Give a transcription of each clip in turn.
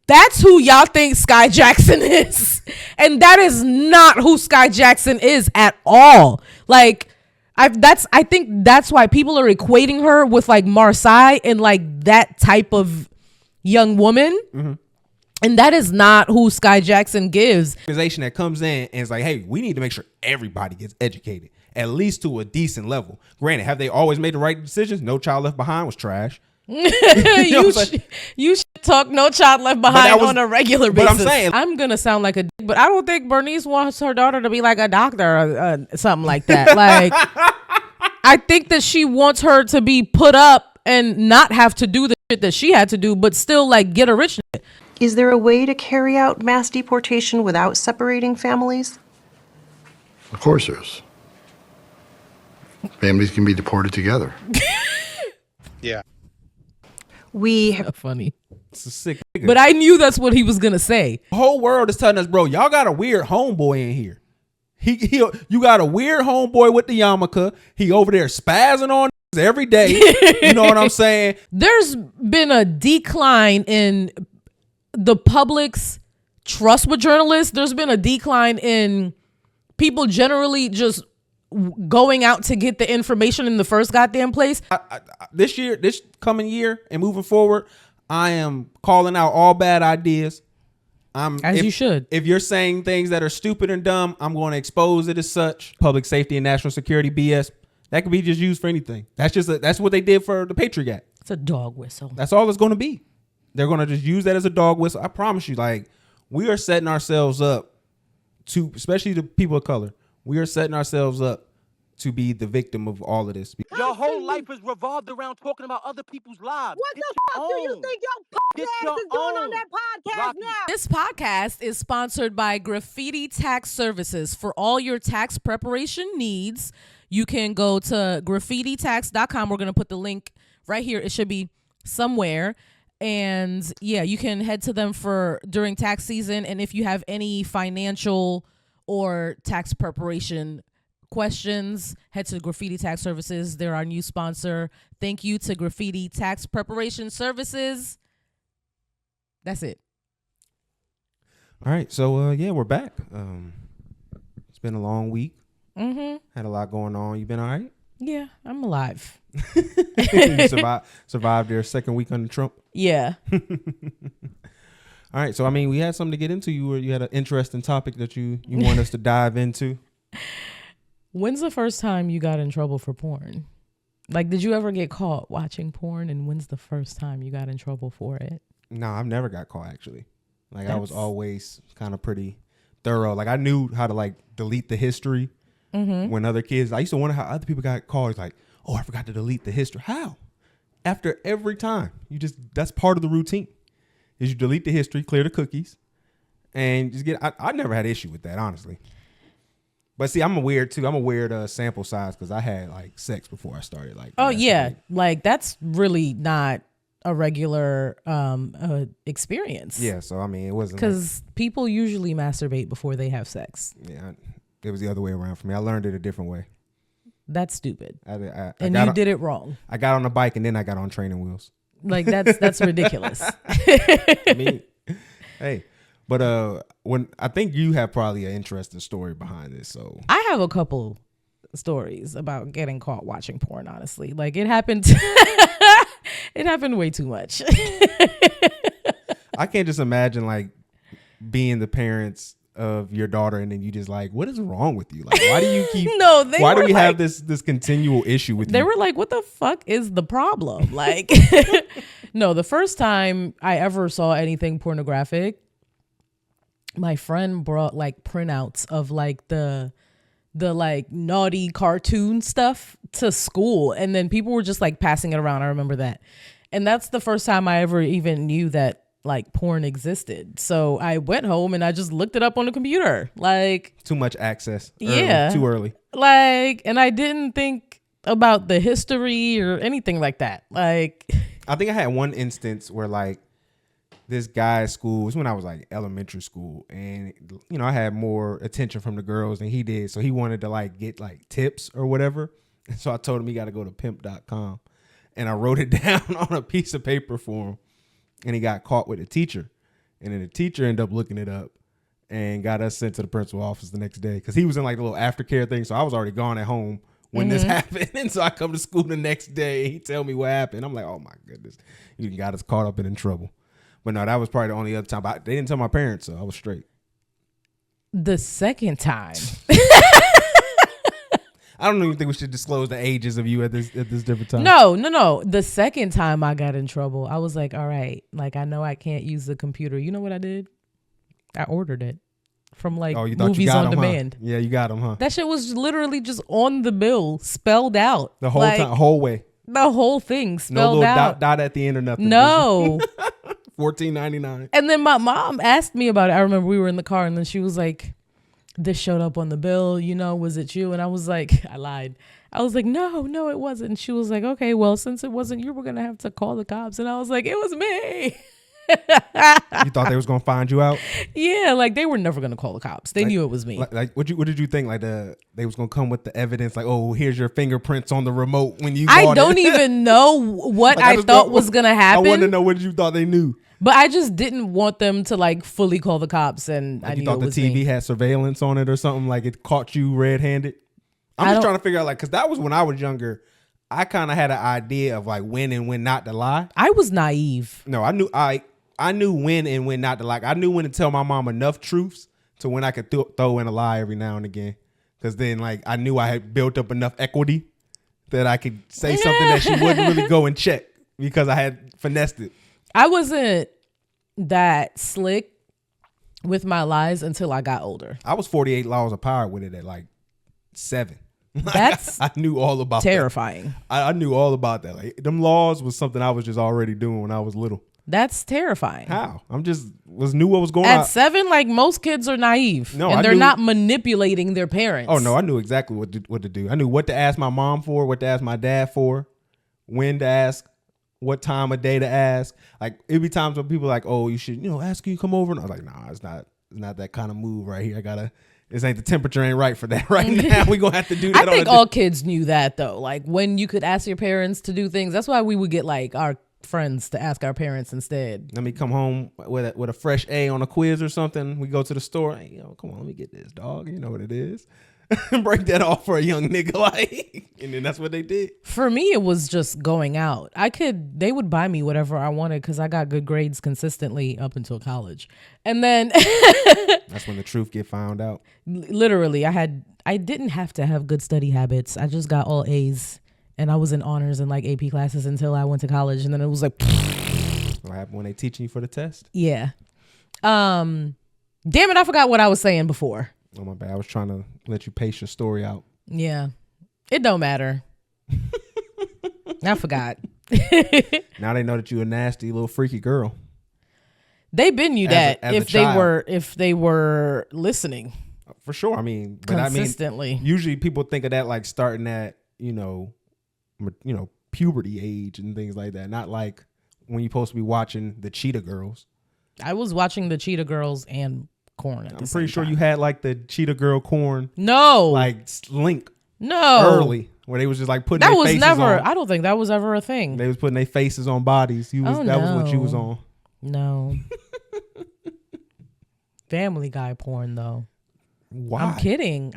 That's who y'all think Skai Jackson is. And that is not who Skai Jackson is at all. Like, I think that's why people are equating her with like Marsai and like that type of young woman. Mm-hmm. And that is not who Skai Jackson gives. Organization that comes in and is like, hey, we need to make sure everybody gets educated, at least to a decent level. Granted, have they always made the right decisions? No Child Left Behind was trash. You should talk No Child Left Behind on a regular basis. But I'm saying, I'm gonna sound like a dick, but I don't think Bernice wants her daughter to be like a doctor or something like that. Like, I think that she wants her to be put up and not have to do the shit that she had to do, but still like get a rich shit. Is there a way to carry out mass deportation without separating families? Of course there is. Families can be deported together. Yeah. Funny. it's a sick nigga. But I knew that's what he was gonna say. The whole world is telling us, bro, y'all got a weird homeboy in here. You got a weird homeboy with the yarmulke. He over there spazzing on every day. You know what I'm saying? There's been a decline in the public's trust with journalists. There's been a decline in people generally just going out to get the information in the first goddamn place. This coming year and moving forward, I am calling out all bad ideas. You should. If you're saying things that are stupid and dumb, I'm going to expose it as such. Public safety and national security BS, that could be just used for anything. That's what they did for the Patriot Act. It's a dog whistle. That's all it's going to be. They're going to just use that as a dog whistle. I promise you, like, we are setting ourselves up to, especially the people of color, we are setting ourselves up to be the victim of all of this. Your whole life is revolved around talking about other people's lives. What the fuck do you think your podcast is doing on that podcast now? This podcast is sponsored by Graffiti Tax Services. For all your tax preparation needs, you can go to graffititax.com. We're going to put the link right here. It should be somewhere. And yeah, you can head to them for during tax season. And if you have any financial or tax preparation questions, head to Graffiti Tax Services. They're our new sponsor. Thank you to Graffiti Tax Preparation Services. That's it. All right. So, yeah, we're back. It's been a long week. Mm-hmm. Had a lot going on. You been all right? Yeah, I'm alive. You survived your second week under Trump? Yeah. All right. So, I mean, we had something to get into. You had an interesting topic that you want us to dive into. When's the first time you got in trouble for porn? Like, did you ever get caught watching porn? And when's the first time you got in trouble for it? No, I've never got caught, actually. Like, I was always kind of pretty thorough. Like, I knew how to, like, delete the history when other kids. I used to wonder how other people got caught. It's like, oh, I forgot to delete the history. How? After every time. That's part of the routine. Is you delete the history, clear the cookies, and just get. I never had an issue with that, honestly. But see, I'm a weird too. I'm a weird sample size because I had like sex before I started. Like, oh yeah, like that's really not a regular experience. Yeah, so I mean, it wasn't because people usually masturbate before they have sex. Yeah, it was the other way around for me. I learned it a different way. That's stupid. I you did it wrong. I got on the bike and then I got on training wheels. Like that's ridiculous. I mean, hey. But when I think you have probably an interesting story behind this, so I have a couple stories about getting caught watching porn. Honestly, like it happened. It happened way too much. I can't just imagine like being the parents of your daughter and then you just like, what is wrong with you? Like, why do you keep? Why do we have this continual issue with you? They were like, what the fuck is the problem? Like, no, the first time I ever saw anything pornographic, my friend brought like printouts of like the like naughty cartoon stuff to school, and then people were just like passing it around. I remember that. And that's the first time I ever even knew that like porn existed. So I went home and I just looked it up on the computer. Like, too much access. Yeah. Too early. Like, and I didn't think about the history or anything like that. Like, I think I had one instance where like this guy at school, it was when I was like elementary school, and you know, I had more attention from the girls than he did. So he wanted to like get like tips or whatever. And so I told him he got to go to pimp.com, and I wrote it down on a piece of paper for him, and he got caught with a teacher. And then the teacher ended up looking it up and got us sent to the principal office the next day because he was in like a little aftercare thing. So I was already gone at home when this happened. And so I come to school the next day. He tell me what happened. I'm like, oh my goodness. You got us caught up and in trouble. But no, that was probably the only other time. But they didn't tell my parents, so I was straight. The second time. I don't even think we should disclose the ages of you at this different time. No. The second time I got in trouble, I was like, all right, like I know I can't use the computer. You know what I did? I ordered it from like movies on demand. Huh? Yeah, you got them, huh? That shit was literally just on the bill, spelled out. The whole time, whole way. The whole thing spelled no little out. Dot at the end or nothing. No. $14.99. And then my mom asked me about it. I remember we were in the car and then she was like, this showed up on the bill, was it you? And I was like, I lied. I was like, no, it wasn't. And she was like, okay, well, since it wasn't you, we're going to have to call the cops. And I was like, it was me. You thought they was going to find you out? Yeah, like they were never going to call the cops. They knew it was me. Like what did you think? Like they was going to come with the evidence like, oh, here's your fingerprints on the remote when you I don't even know what I thought was going to happen. I want to know what you thought they knew. But I just didn't want them to like fully call the cops, and like I knew you thought the TV had surveillance on it or something, like it caught you red-handed. I'm just trying to figure out, like, because that was when I was younger. I kind of had an idea of like when and when not to lie. I was naive. No, I knew when and when not to lie. I knew when to tell my mom enough truths to when I could throw in a lie every now and again. Because then, like, I knew I had built up enough equity that I could say something that she wouldn't really go and check because I had finessed it. I wasn't that slick with my lies until I got older. I was 48 laws of power with it at like 7. That's I knew all about terrifying. I knew all about that. Like them laws was something I was just already doing when I was little. That's terrifying. How? Knew what was going on. At 7, like most kids are naive. No, and they're not manipulating their parents. Oh no, I knew exactly what to do. I knew what to ask my mom for, what to ask my dad for, when to ask, what time of day to ask. Like it'd be times when people are like, oh, you should, ask you come over. And I was like, nah, it's not that kind of move right here. This ain't the temperature ain't right for that right now. We gonna have to do that. I think all kids knew that though. Like when you could ask your parents to do things. That's why we would get like our friends to ask our parents instead. Let me come home with a fresh A on a quiz or something. We go to the store. Hey, come on, let me get this, dog. You know what it is. Break that off for a young nigga, like, and then that's what they did. For me, it was just going out. They would buy me whatever I wanted because I got good grades consistently up until college, and then that's when the truth get found out. Literally, I didn't have to have good study habits. I just got all A's, and I was in honors and like AP classes until I went to college, and then it was like, what happened when they teaching you for the test? Yeah. Damn it, I forgot what I was saying before. Oh my bad. I was trying to let you pace your story out. Yeah. It don't matter. I forgot. Now they know that you a nasty little freaky girl. They been you that if they were listening. For sure. I mean, but consistently. Usually people think of that like starting at, puberty age and things like that. Not like when you're supposed to be watching the Cheetah Girls. I was watching the Cheetah Girls and Corn. I'm pretty sure you had like the Cheetah Girl Corn. No. Like link. No. Early. Where they was just like putting their faces on. I don't think that was ever a thing. They was putting their faces on bodies. That was what you was on. No. Family Guy porn though. Why? I'm kidding.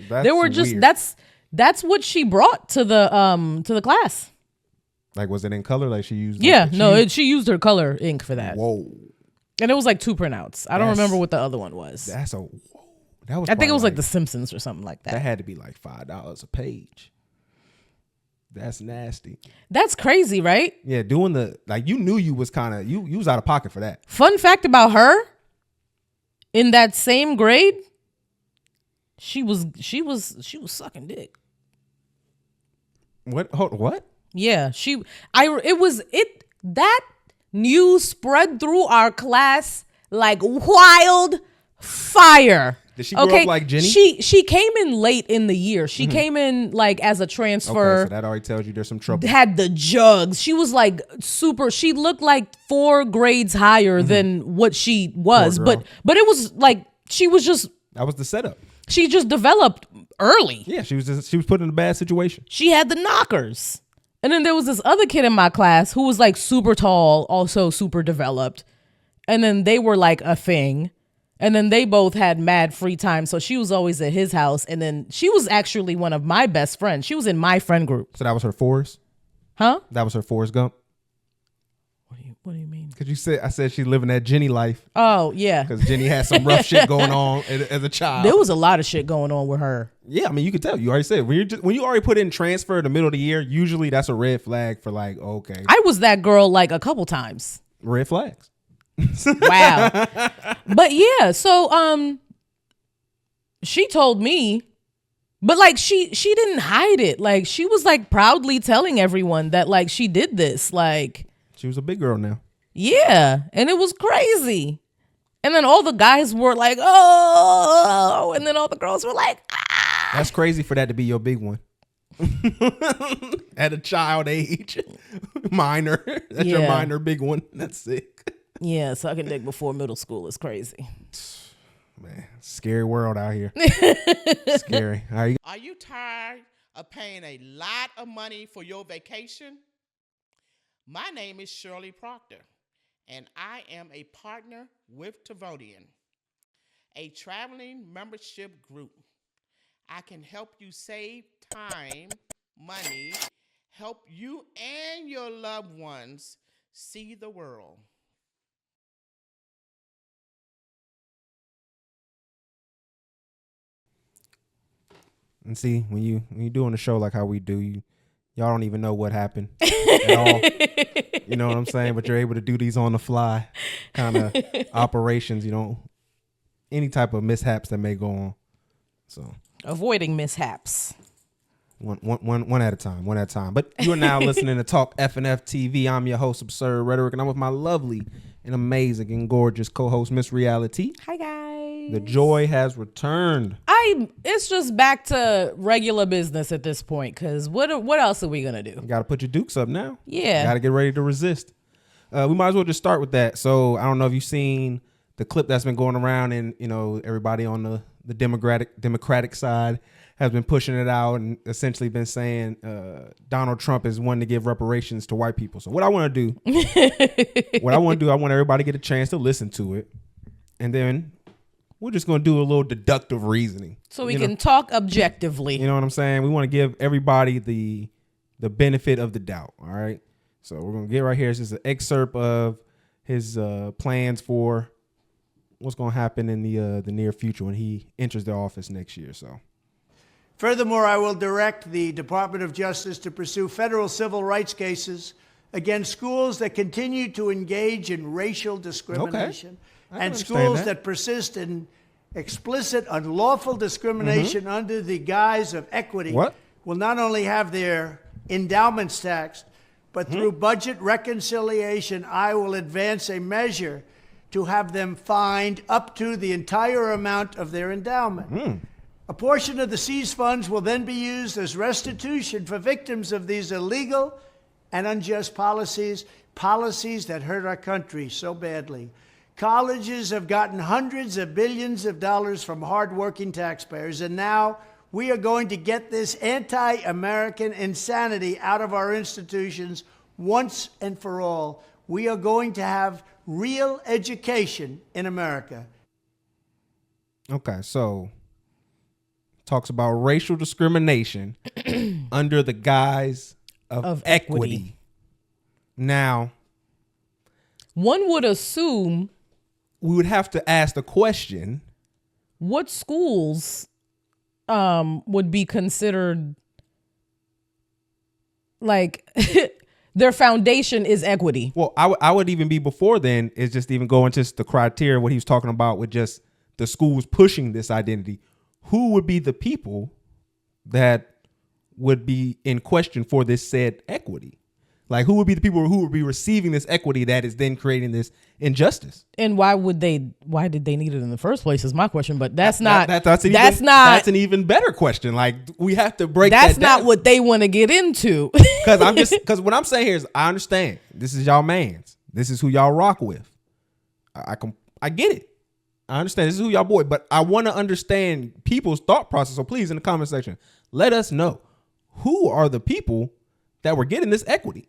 That's there were just weird. that's what she brought to the class. Like was it in color? Like she used she used her color ink for that. Whoa. And it was like 2 printouts. I don't remember what the other one was. I think it was like The Simpsons or something like that. That had to be like $5 a page. That's nasty. That's crazy, right? Yeah, doing you knew you was kind of you was out of pocket for that. Fun fact about her, in that same grade, she was sucking dick. What? What? Yeah, that news spread through our class like wildfire. Did she grow up like Jenny? She came in late in the year. She came in like as a transfer. Okay, so that already tells you there's some trouble. Had the jugs. She was like super. She looked like 4 grades higher than what she was. But it was like she was just. That was the setup. She just developed early. Yeah, she was put in a bad situation. She had the knockers. And then there was this other kid in my class who was like super tall, also super developed. And then they were like a thing. And then they both had mad free time. So she was always at his house. And then she was actually one of my best friends. She was in my friend group. So that was her Forrest? Huh? That was her Forrest Gump? What do you mean? Because I said she's living that Jenny life. Oh, yeah. Because Jenny had some rough shit going on as a child. There was a lot of shit going on with her. Yeah, I mean, you could tell. You already said. When you already put in transfer in the middle of the year, usually that's a red flag for like, okay. I was that girl like a couple times. Red flags. Wow. But yeah, so she told me, but like she didn't hide it. Like she was like proudly telling everyone that like she did this. Like she was a big girl now. Yeah, and it was crazy. And then all the guys were like, "Oh," and then all the girls were like, "Ah." That's crazy for that to be your big one. At a child age. Minor. That's your minor big one. That's sick. Yeah, sucking dick before middle school is crazy. Man, scary world out here. Scary. Are you tired of paying a lot of money for your vacation? My name is Shirley Proctor, and I am a partner with Tavodian, a traveling membership group. I can help you save time, money, help you and your loved ones see the world. And see, when you doing a show like how we do, y'all don't even know what happened at all. You know what I'm saying? But you're able to do these on the fly kind of operations. You know, any type of mishaps that may go on. So avoiding mishaps. One at a time. One at a time. But you are now listening to Talk FNF TV. I'm your host, Absurd Rhetoric, and I'm with my lovely and amazing and gorgeous co-host, Miss Reality. Hi guys. The joy has returned. It's just back to regular business at this point, because what else are we gonna do? You gotta put your dukes up now. Yeah. You gotta get ready to resist. We might as well just start with that. So I don't know if you've seen the clip that's been going around, and you know, everybody on the Democratic side has been pushing it out and essentially been saying Donald Trump is one to give reparations to white people. So what I want to do, I want everybody to get a chance to listen to it, and then we're just going to do a little deductive reasoning. So we can talk objectively. You know what I'm saying? We want to give everybody the benefit of the doubt. All right. So we're going to get right here. This is an excerpt of his plans for what's going to happen in the near future when he enters the office next year. So. Furthermore, I will direct the Department of Justice to pursue federal civil rights cases against schools that continue to engage in racial discrimination and schools that persist in explicit, unlawful discrimination under the guise of equity will not only have their endowments taxed, but through budget reconciliation, I will advance a measure to have them fined up to the entire amount of their endowment. A portion of the seized funds will then be used as restitution for victims of these illegal and unjust policies that hurt our country so badly. Colleges have gotten hundreds of billions of dollars from hardworking taxpayers, and now we are going to get this anti-American insanity out of our institutions once and for all. We are going to have real education in America. Okay, so talks about racial discrimination under the guise of equity. Now, one would assume we would have to ask the question, what schools would be considered like their foundation is equity? Well, I would even be before then is just even go into the criteria, what he was talking about with just the schools pushing this identity. Who would be the people that would be in question for this said equity? Like, who would be the people who would be receiving this equity that is then creating this injustice? And why did they need it in the first place is my question, but that's not an even better question. Like, we have to break that down. That's not what they want to get into. Because what I'm saying here is I understand. This is y'all mans. This is who y'all rock with. I get it. I understand this is who y'all boy, but I want to understand people's thought process. So please, in the comment section, let us know who are the people that were getting this equity,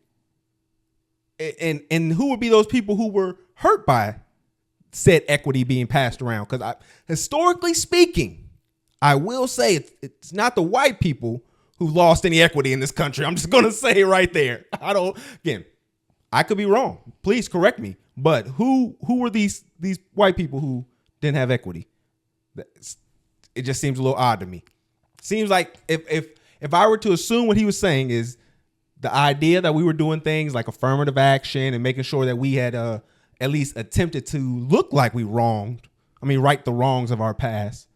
and who would be those people who were hurt by said equity being passed around. Because historically speaking, I will say it's not the white people who lost any equity in this country. I'm just going to say it right there. I could be wrong. Please correct me. But who were these white people who didn't have equity? It just seems a little odd to me. Seems like if I were to assume what he was saying is the idea that we were doing things like affirmative action and making sure that we had at least attempted to look like we right the wrongs of our past,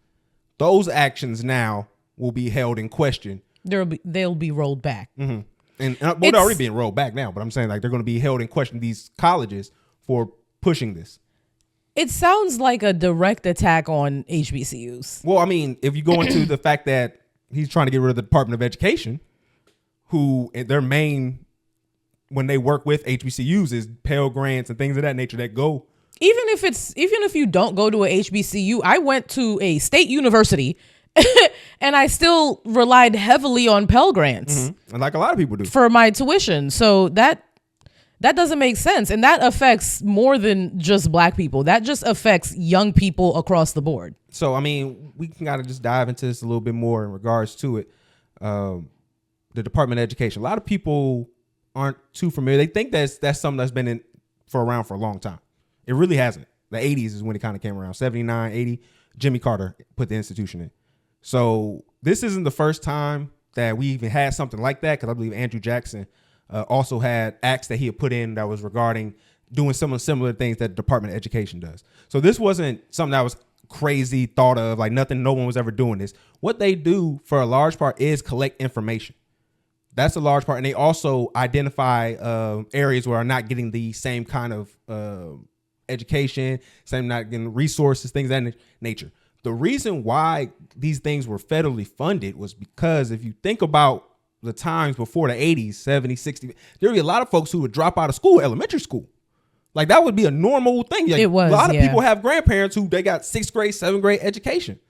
those actions now will be held in question. They'll be rolled back. Mm-hmm. And they're already being rolled back now, but I'm saying like they're going to be held in question, these colleges, for pushing this. It sounds like a direct attack on HBCUs. Well, I mean, if you go into the fact that he's trying to get rid of the Department of Education, who their main, when they work with HBCUs, is Pell Grants and things of that nature that go. Even if you don't go to a HBCU, I went to a state university and I still relied heavily on Pell Grants. Mm-hmm. And like a lot of people do. For my tuition. So that doesn't make sense. And that affects more than just black people. That just affects young people across the board. So, I mean, we can kind of just dive into this a little bit more in regards to it. The Department of Education. A lot of people aren't too familiar. They think that's something that's been around for a long time. It really hasn't. The 80s is when it kind of came around. 79, 80, Jimmy Carter put the institution in. So this isn't the first time that we even had something like that, because I believe Andrew Jackson also had acts that he had put in that was regarding doing some of the similar things that the Department of Education does. So this wasn't something that was crazy thought of, like no one was ever doing this. What they do for a large part is collect information. That's a large part. And they also identify areas where are not getting the same kind of education, same not getting resources, things of that nature. The reason why these things were federally funded was because if you think about the times before the 80s, 70s, 60s, there would be a lot of folks who would drop out of school, elementary school. Like that would be a normal thing. Like, it was, a lot of people have grandparents who they got 6th grade, 7th grade education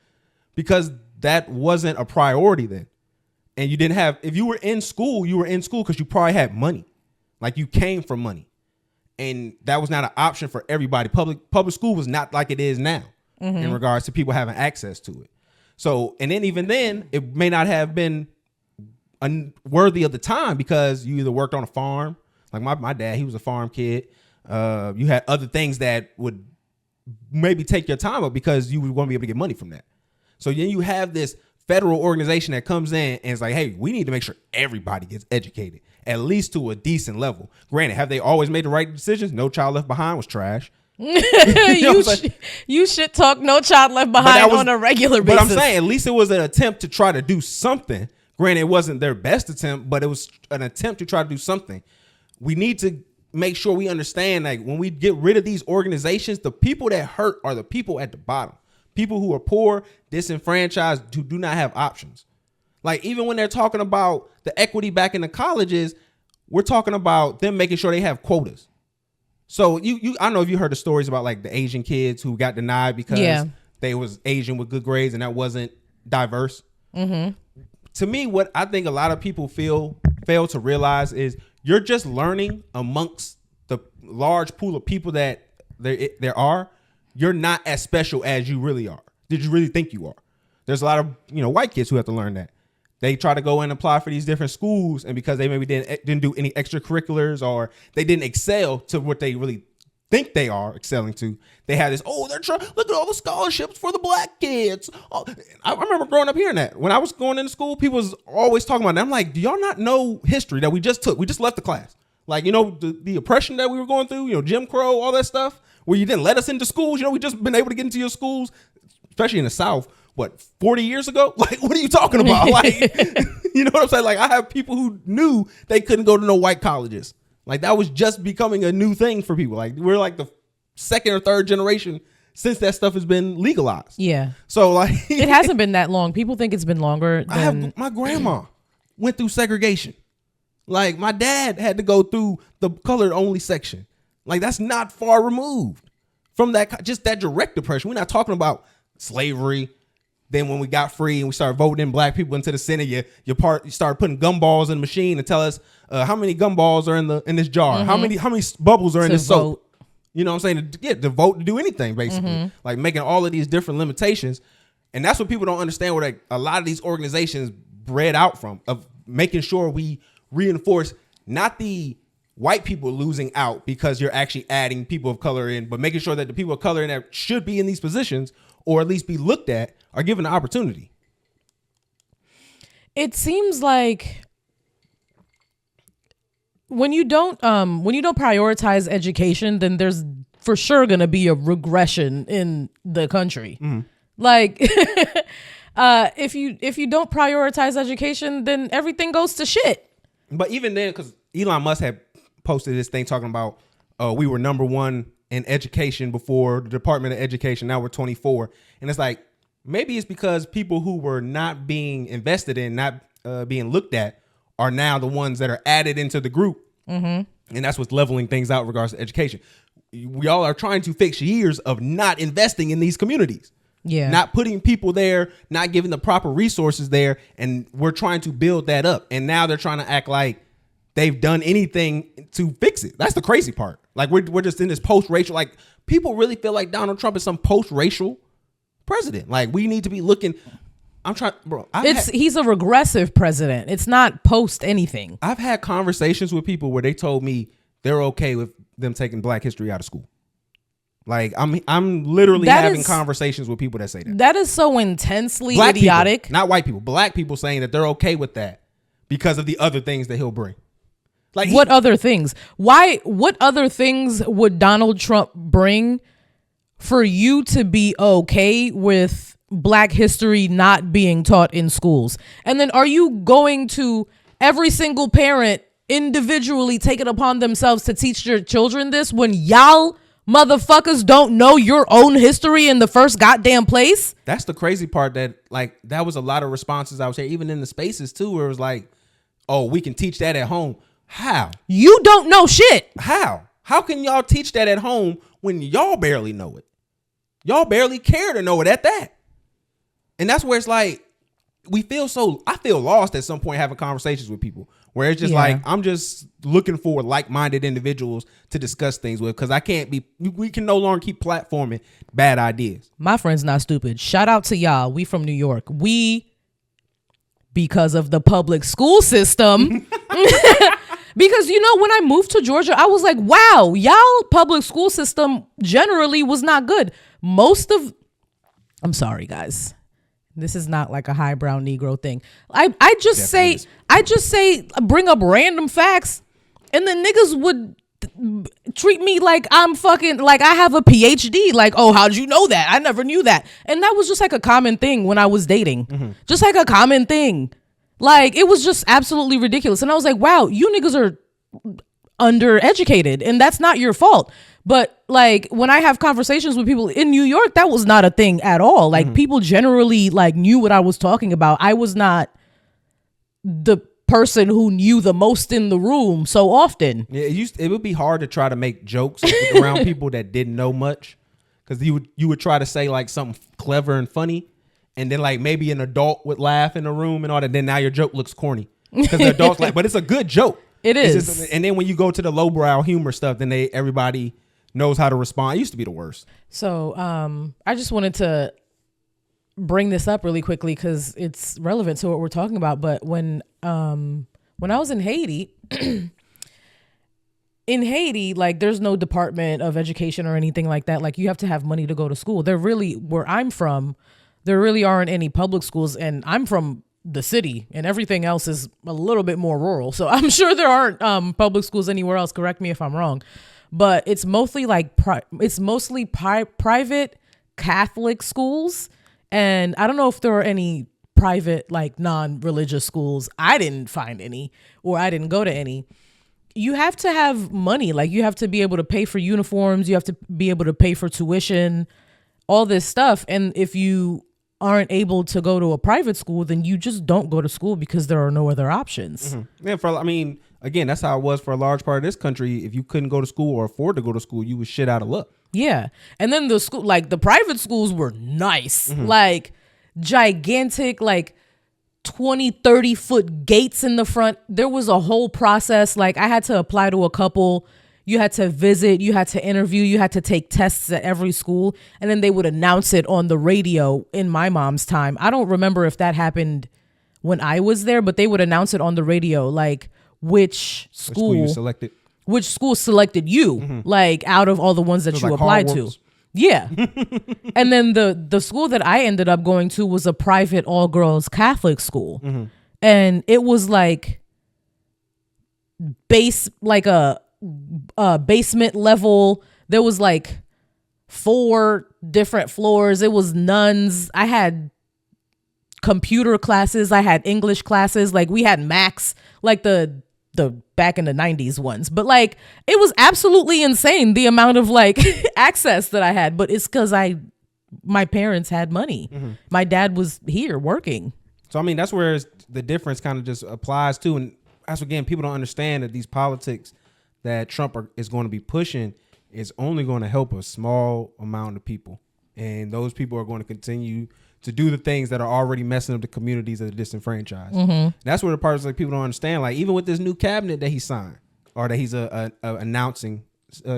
because that wasn't a priority then. And you didn't have, if you were in school because you probably had money. Like you came from money. And that was not an option for everybody. Public school was not like it is now in regards to people having access to it. So, and then even then, it may not have been unworthy of the time because you either worked on a farm. Like my dad, he was a farm kid. You had other things that would maybe take your time up because you would want to be able to get money from that. So then you have this federal organization that comes in and is like, hey, we need to make sure everybody gets educated, at least to a decent level. Granted, have they always made the right decisions? No Child Left Behind was trash. You should talk No Child Left Behind on a regular basis. But I'm saying at least it was an attempt to try to do something. Granted, it wasn't their best attempt, but it was an attempt to try to do something. We need to make sure we understand, like, when we get rid of these organizations, the people that hurt are the people at the bottom. People who are poor, disenfranchised, who do not have options. Like, even when they're talking about the equity back in the colleges, we're talking about them making sure they have quotas. So I don't know if you heard the stories about like the Asian kids who got denied because they was Asian with good grades and that wasn't diverse. Mm-hmm. To me, what I think a lot of people fail to realize is you're just learning amongst the large pool of people that there are. You're not as special as you really are. Did you really think you are? There's a lot of white kids who have to learn that. They try to go and apply for these different schools, and because they maybe didn't do any extracurriculars or they didn't excel to what they really think they are excelling to, they have this, they're trying, look at all the scholarships for the black kids. I remember growing up hearing that. When I was going into school, people was always talking about that. I'm like, do y'all not know history that we just took? We just left the class. Like, the oppression that we were going through, Jim Crow, all that stuff, where you didn't let us into schools. We just been able to get into your schools, especially in the South. What, 40 years ago? Like, what are you talking about? Like, you know what I'm saying? Like, I have people who knew they couldn't go to no white colleges. Like, that was just becoming a new thing for people. Like, we're like the second or third generation since that stuff has been legalized. Yeah. So, like, it hasn't been that long. People think it's been longer than... My grandma went through segregation. Like, my dad had to go through the colored only section. Like, that's not far removed from that, just that direct oppression. We're not talking about slavery. Then when we got free and we started voting in black people into the Senate, you started putting gumballs in the machine and tell us how many gumballs are in this jar, how many bubbles are in this soap. You know what I'm saying? To vote, to do anything, basically. Like making all of these different limitations. And that's what people don't understand, where a lot of these organizations bred out from, of making sure we reinforce not the white people losing out because you're actually adding people of color in, but making sure that the people of color in that should be in these positions, or at least be looked at, are given the opportunity. It seems like when you don't prioritize education, then there's for sure going to be a regression in the country. Like if you don't prioritize education, then everything goes to shit. But even then, because Elon Musk had posted this thing talking about we were number one in education before the Department of Education. Now we're 24. And it's like, maybe it's because people who were not being invested in, not being looked at, are now the ones that are added into the group. And that's what's leveling things out in regards to education. We all are trying to fix years of not investing in these communities. Yeah. Not putting people there, not giving the proper resources there. And we're trying to build that up. And now they're trying to act like they've done anything to fix it. That's the crazy part. Like we're just in this post-racial, like people really feel like Donald Trump is some post-racial president. Like we need to be looking. I'm trying, bro. He's a regressive president. It's not post anything. I've had conversations with people where they told me they're okay with them taking Black history out of school. Like I'm literally having conversations with people that say that. That is so intensely Black idiotic. People, not white people, Black people saying that they're okay with that because of the other things that he'll bring. Like what other things? What other things would Donald Trump bring for you to be okay with Black history not being taught in schools? And then are you going to every single parent individually take it upon themselves to teach your children this when y'all motherfuckers don't know your own history in the first goddamn place? That's the crazy part, that like that was a lot of responses I was hearing, even in the spaces too, where it was like, oh, we can teach that at home. How? You don't know shit. How can y'all teach that at home when y'all barely know it? Y'all barely care to know it at that. And that's where it's like, I feel lost at some point having conversations with people where it's just like, I'm just looking for like-minded individuals to discuss things with, because we can no longer keep platforming bad ideas. My friend's not stupid. Shout out to y'all. We from New York. Because of the public school system, because, when I moved to Georgia, I was like, wow, y'all public school system generally was not good. I'm sorry, guys. This is not like a highbrow Negro thing. I just say, bring up random facts, and then niggas would treat me like I'm fucking, like I have a PhD. Like, oh, how'd you know that? I never knew that. And that was just like a common thing when I was dating. Just like a common thing. Like, it was just absolutely ridiculous. And I was like, wow, you niggas are undereducated, and that's not your fault. But like when I have conversations with people in New York, that was not a thing at all. Like people generally like knew what I was talking about. I was not the person who knew the most in the room so often. Yeah, it would be hard to try to make jokes around people that didn't know much, because you would try to say like something clever and funny, and then like maybe an adult would laugh in the room and all that. Then now your joke looks corny because the adults like, but it's a good joke. It is. And then when you go to the lowbrow humor stuff, then everybody knows how to respond. It used to be the worst. So I just wanted to bring this up really quickly because it's relevant to what we're talking about. But when I was in Haiti, like there's no Department of Education or anything like that. Like you have to have money to go to school. Where I'm from, there really aren't any public schools, and I'm from the city, and everything else is a little bit more rural. So I'm sure there aren't public schools anywhere else. Correct me if I'm wrong. But it's mostly like private Catholic schools. And I don't know if there are any private, like non-religious schools. I didn't find any, or I didn't go to any. You have to have money. Like you have to be able to pay for uniforms. You have to be able to pay for tuition, all this stuff. And if you aren't able to go to a private school, then you just don't go to school because there are no other options. Yeah, again, that's how it was for a large part of this country. If you couldn't go to school or afford to go to school, you was shit out of luck. Yeah. And then the private schools were nice, like gigantic, like 20, 30 foot gates in the front. There was a whole process. Like I had to apply to a couple You had to visit, you had to interview, you had to take tests at every school, and then they would announce it on the radio in my mom's time. I don't remember if that happened when I was there, but they would announce it on the radio, like which school you selected. Which school selected you, like out of all the ones that you like applied to. Hogwarts. Yeah. And then the school that I ended up going to was a private all-girls Catholic school. And it was like a basement level. There was like 4 different floors. It was nuns. I had computer classes. I had English classes. Like we had Macs, like the back in the 90s ones. But like it was absolutely insane the amount of like access that I had. But it's because my parents had money. My dad was here working. So I mean that's where the difference kind of just applies to, and that's again, people don't understand that these politics that Trump is going to be pushing is only going to help a small amount of people. And those people are going to continue to do the things that are already messing up the communities of the disenfranchised. That's where the parts like people don't understand. Like even with this new cabinet that he signed or that he's announcing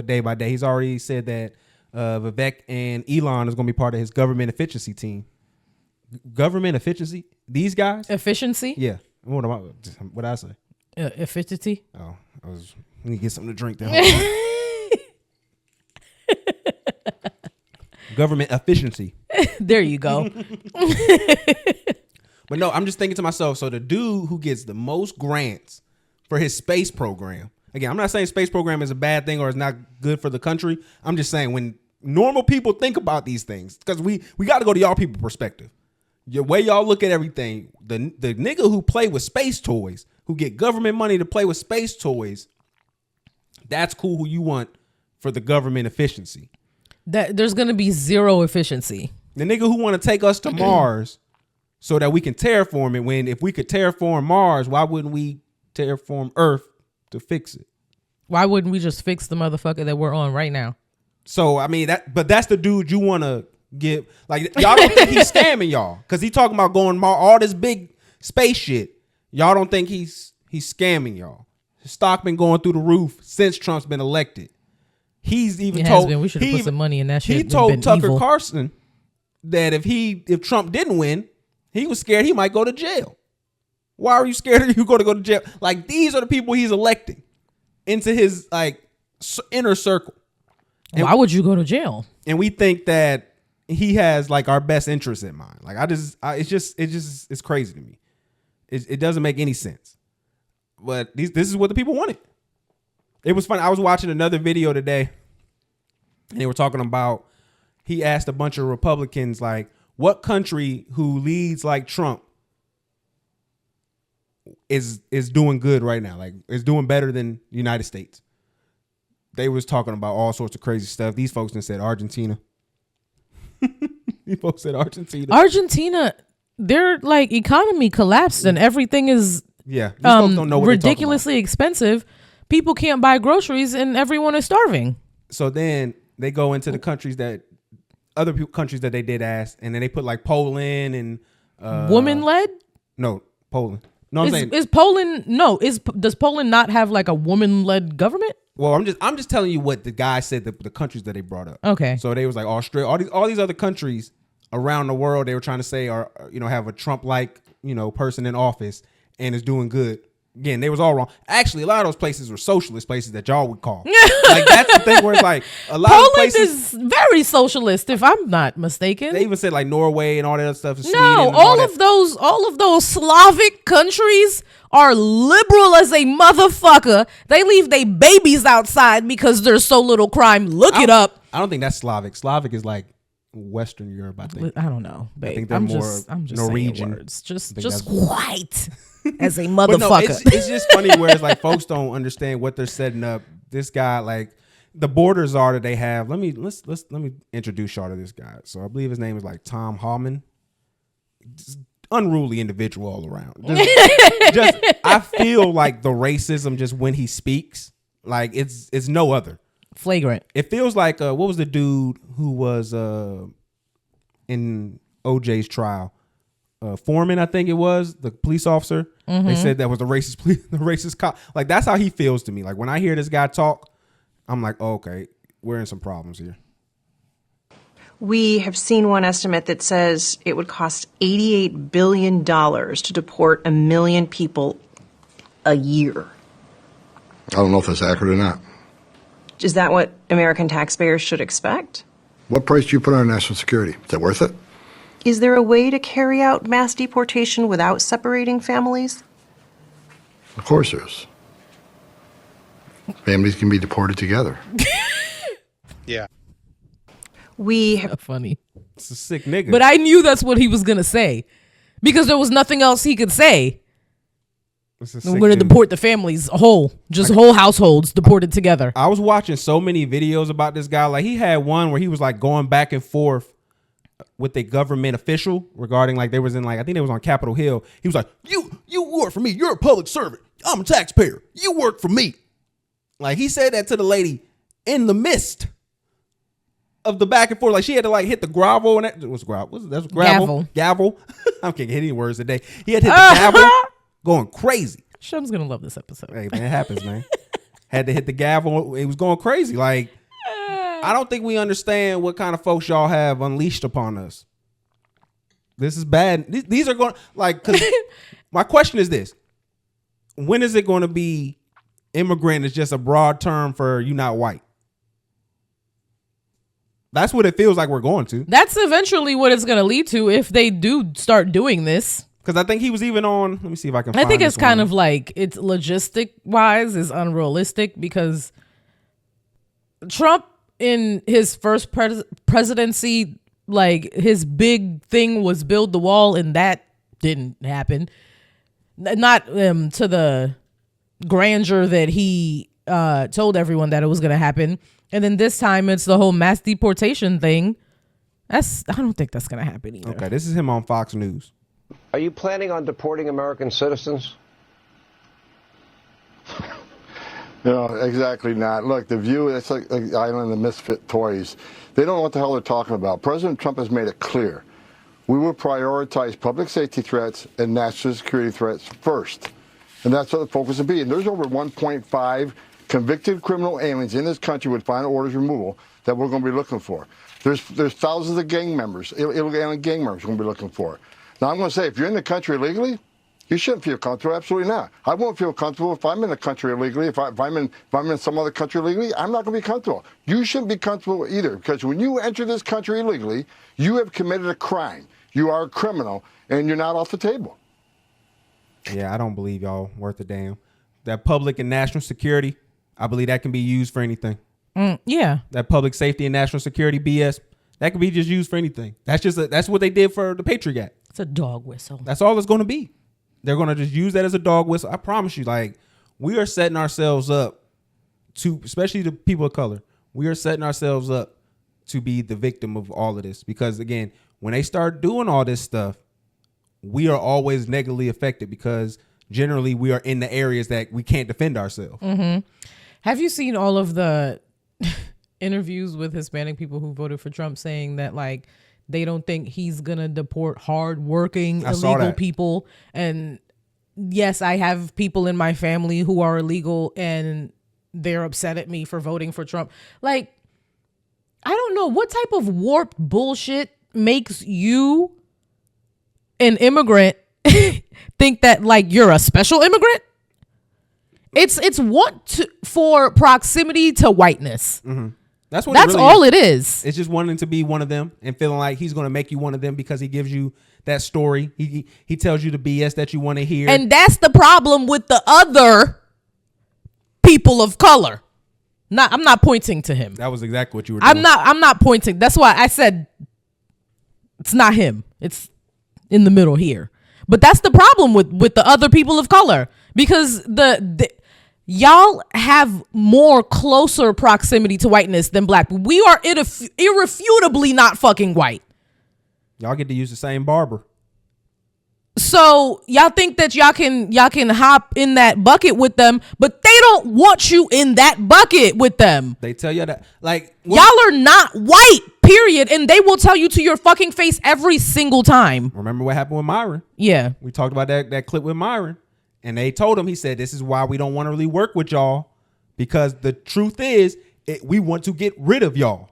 day by day, he's already said that Vivek and Elon is going to be part of his government efficiency team. Government efficiency? These guys? Efficiency? Yeah. What did I say? Efficiency? Oh, I need to get something to drink then. Government efficiency. There you go. But no, I'm just thinking to myself, so the dude who gets the most grants for his space program, again, I'm not saying space program is a bad thing or is not good for the country. I'm just saying when normal people think about these things, because we got to go to y'all people perspective. The way y'all look at everything, the nigga who play with space toys, who get government money to play with space toys, that's cool who you want for the government efficiency. That there's going to be zero efficiency. The nigga who want to take us to Mars so that we can terraform it, when if we could terraform Mars, why wouldn't we terraform Earth to fix it? Why wouldn't we just fix the motherfucker that we're on right now? So, I mean, but that's the dude you want to give. Like, y'all don't think he's scamming y'all because he talking about going all this big space shit. Y'all don't think he's scamming y'all. His stock been going through the roof since Trump's been elected. He's even told we should have put some money in that shit. He told Tucker Carlson that if Trump didn't win, he was scared he might go to jail. Why are you scared you going to go to jail? Like, these are the people he's electing into his like inner circle. And why would you go to jail? And we think that he has like our best interests in mind. Like it's crazy to me. It doesn't make any sense. But this is what the people wanted. It was funny. I was watching another video today and they were talking about, he asked a bunch of Republicans, like, what country who leads like Trump is doing good right now? Like, is doing better than the United States? They was talking about all sorts of crazy stuff. These folks then said Argentina. These folks said Argentina. Argentina, their like economy collapsed and everything is these folks don't know what ridiculously expensive. People can't buy groceries and everyone is starving. So then they go into the countries that countries that they did ask, and then they put like Poland and woman led. No, Poland. No, I'm saying is Poland. No, does Poland not have like a woman led government? Well, I'm just telling you what the guy said. The countries that they brought up. Okay. So they was like Australia, all these other countries around the world. They were trying to say are have a Trump like person in office and is doing good. Again, they was all wrong. Actually, a lot of those places were socialist places that y'all would call. Like that's the thing where it's like a lot Poland of places is very socialist, if I'm not mistaken. They even said like Norway and all that other stuff. No, all of those Slavic countries are liberal as a motherfucker. They leave their babies outside because there's so little crime. Look it up. I don't think that's Slavic. Slavic is like Western Europe, I think. I don't know, babe. I think they're I'm just Norwegian. saying words. Just white as a motherfucker. No, it's just funny where it's like folks don't understand what they're setting up. This guy, like the borders are that they have. Let me introduce y'all to this guy. So I believe his name is like Tom Homan. Just unruly individual all around. Just I feel like the racism just when he speaks, like it's no other. Flagrant. It feels like what was the dude who was in OJ's trial? Foreman, I think it was, the police officer. Mm-hmm. They said that was the racist cop. Like that's how he feels to me. Like when I hear this guy talk, I'm like, oh, okay, we're in some problems here. We have seen one estimate that says it would cost $88 billion to deport 1 million people a year. I don't know if that's accurate or not. Is that what American taxpayers should expect? What price do you put on national security? Is that worth it? Is there a way to carry out mass deportation without separating families? Of course there is. Families can be deported together. Yeah. We have Funny. It's a sick nigga. But I knew that's what he was going to say because there was nothing else he could say. We're going to deport the families whole households deported together. I was watching so many videos about this guy. Like, he had one where he was like going back and forth with a government official regarding, like, they was in, like, I think they was on Capitol Hill. He was like, you work for me. You're a public servant. I'm a taxpayer. You work for me. Like, he said that to the lady in the midst of the back and forth. Like, she had to, like, hit the gravel. And that was gravel. That's gravel. Gavel. I can't get any words today. He had to hit the gavel. Going crazy. Shem's gonna love this episode. Hey, man, it happens, man. Had to hit the gavel. It was going crazy. Like, I don't think we understand what kind of folks y'all have unleashed upon us. This is bad. These are going, like, cause my question is this: when is it going to be immigrant is just a broad term for you not white? That's what it feels like we're going to. That's eventually what it's gonna lead to if they do start doing this. Because I think he was even on. Let me see if I can. I think it's kind of like, it's logistic wise is unrealistic because Trump in his first presidency, like, his big thing was build the wall, and that didn't happen. Not to the grandeur that he told everyone that it was going to happen. And then this time it's the whole mass deportation thing. I don't think that's going to happen either. Okay, this is him on Fox News. Are you planning on deporting American citizens? No, exactly not. Look, the view, it's like the island of misfit toys. They don't know what the hell they're talking about. President Trump has made it clear. We will prioritize public safety threats and national security threats first. And that's what the focus will be. And there's over 1.5 convicted criminal aliens in this country with final orders removal that we're going to be looking for. There's thousands of gang members, illegal alien gang members we're going to be looking for. Now, I'm going to say, if you're in the country illegally, you shouldn't feel comfortable. Absolutely not. I won't feel comfortable if I'm in the country illegally. If I'm in some other country illegally, I'm not going to be comfortable. You shouldn't be comfortable either, because when you enter this country illegally, you have committed a crime. You are a criminal, and you're not off the table. Yeah, I don't believe y'all worth a damn. That public and national security, I believe that can be used for anything. Yeah. That public safety and national security BS, that can be just used for anything. That's what they did for the Patriot Act. It's a dog whistle. That's all it's going to be. They're going to just use that as a dog whistle. I promise you, like, we are setting ourselves up to, especially the people of color, we are setting ourselves up to be the victim of all of this. Because, again, when they start doing all this stuff, we are always negatively affected because generally we are in the areas that we can't defend ourselves. Mm-hmm. Have you seen all of the interviews with Hispanic people who voted for Trump saying that, like, they don't think he's going to deport hardworking illegal people? And yes, I have people in my family who are illegal and they're upset at me for voting for Trump. Like, I don't know what type of warped bullshit makes you, an immigrant, think that, like, you're a special immigrant. It's for proximity to whiteness. Mm-hmm. That's really all it is. It's just wanting to be one of them and feeling like he's going to make you one of them because he gives you that story. He tells you the BS that you want to hear. And that's the problem with the other people of color. I'm not pointing to him. That was exactly what you were doing. I'm not pointing. That's why I said it's not him. It's in the middle here. But that's the problem with the other people of color, because the y'all have more closer proximity to whiteness than black people. We are irrefutably not fucking white. Y'all get to use the same barber. So y'all think that y'all can hop in that bucket with them, but they don't want you in that bucket with them. They tell you that, like, y'all are not white, period, and they will tell you to your fucking face every single time. Remember what happened with Myron? Yeah. We talked about that clip with Myron. And they told him, he said, this is why we don't want to really work with y'all. Because the truth is, we want to get rid of y'all.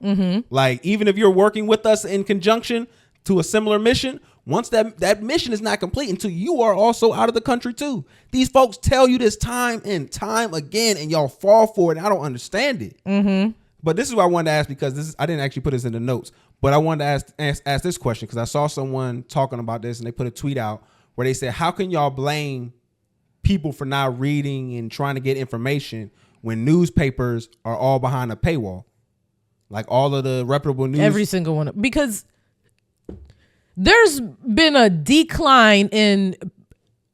Like, even if you're working with us in conjunction to a similar mission, once that mission is not complete until you are also out of the country too. These folks tell you this time and time again, and y'all fall for it. And I don't understand it. But this is what I wanted to ask, because I didn't actually put this in the notes, but I wanted to ask this question because I saw someone talking about this, and they put a tweet out where they said, how can y'all blame people for not reading and trying to get information when newspapers are all behind a paywall? Like, all of the reputable news. Every single one. Because there's been a decline in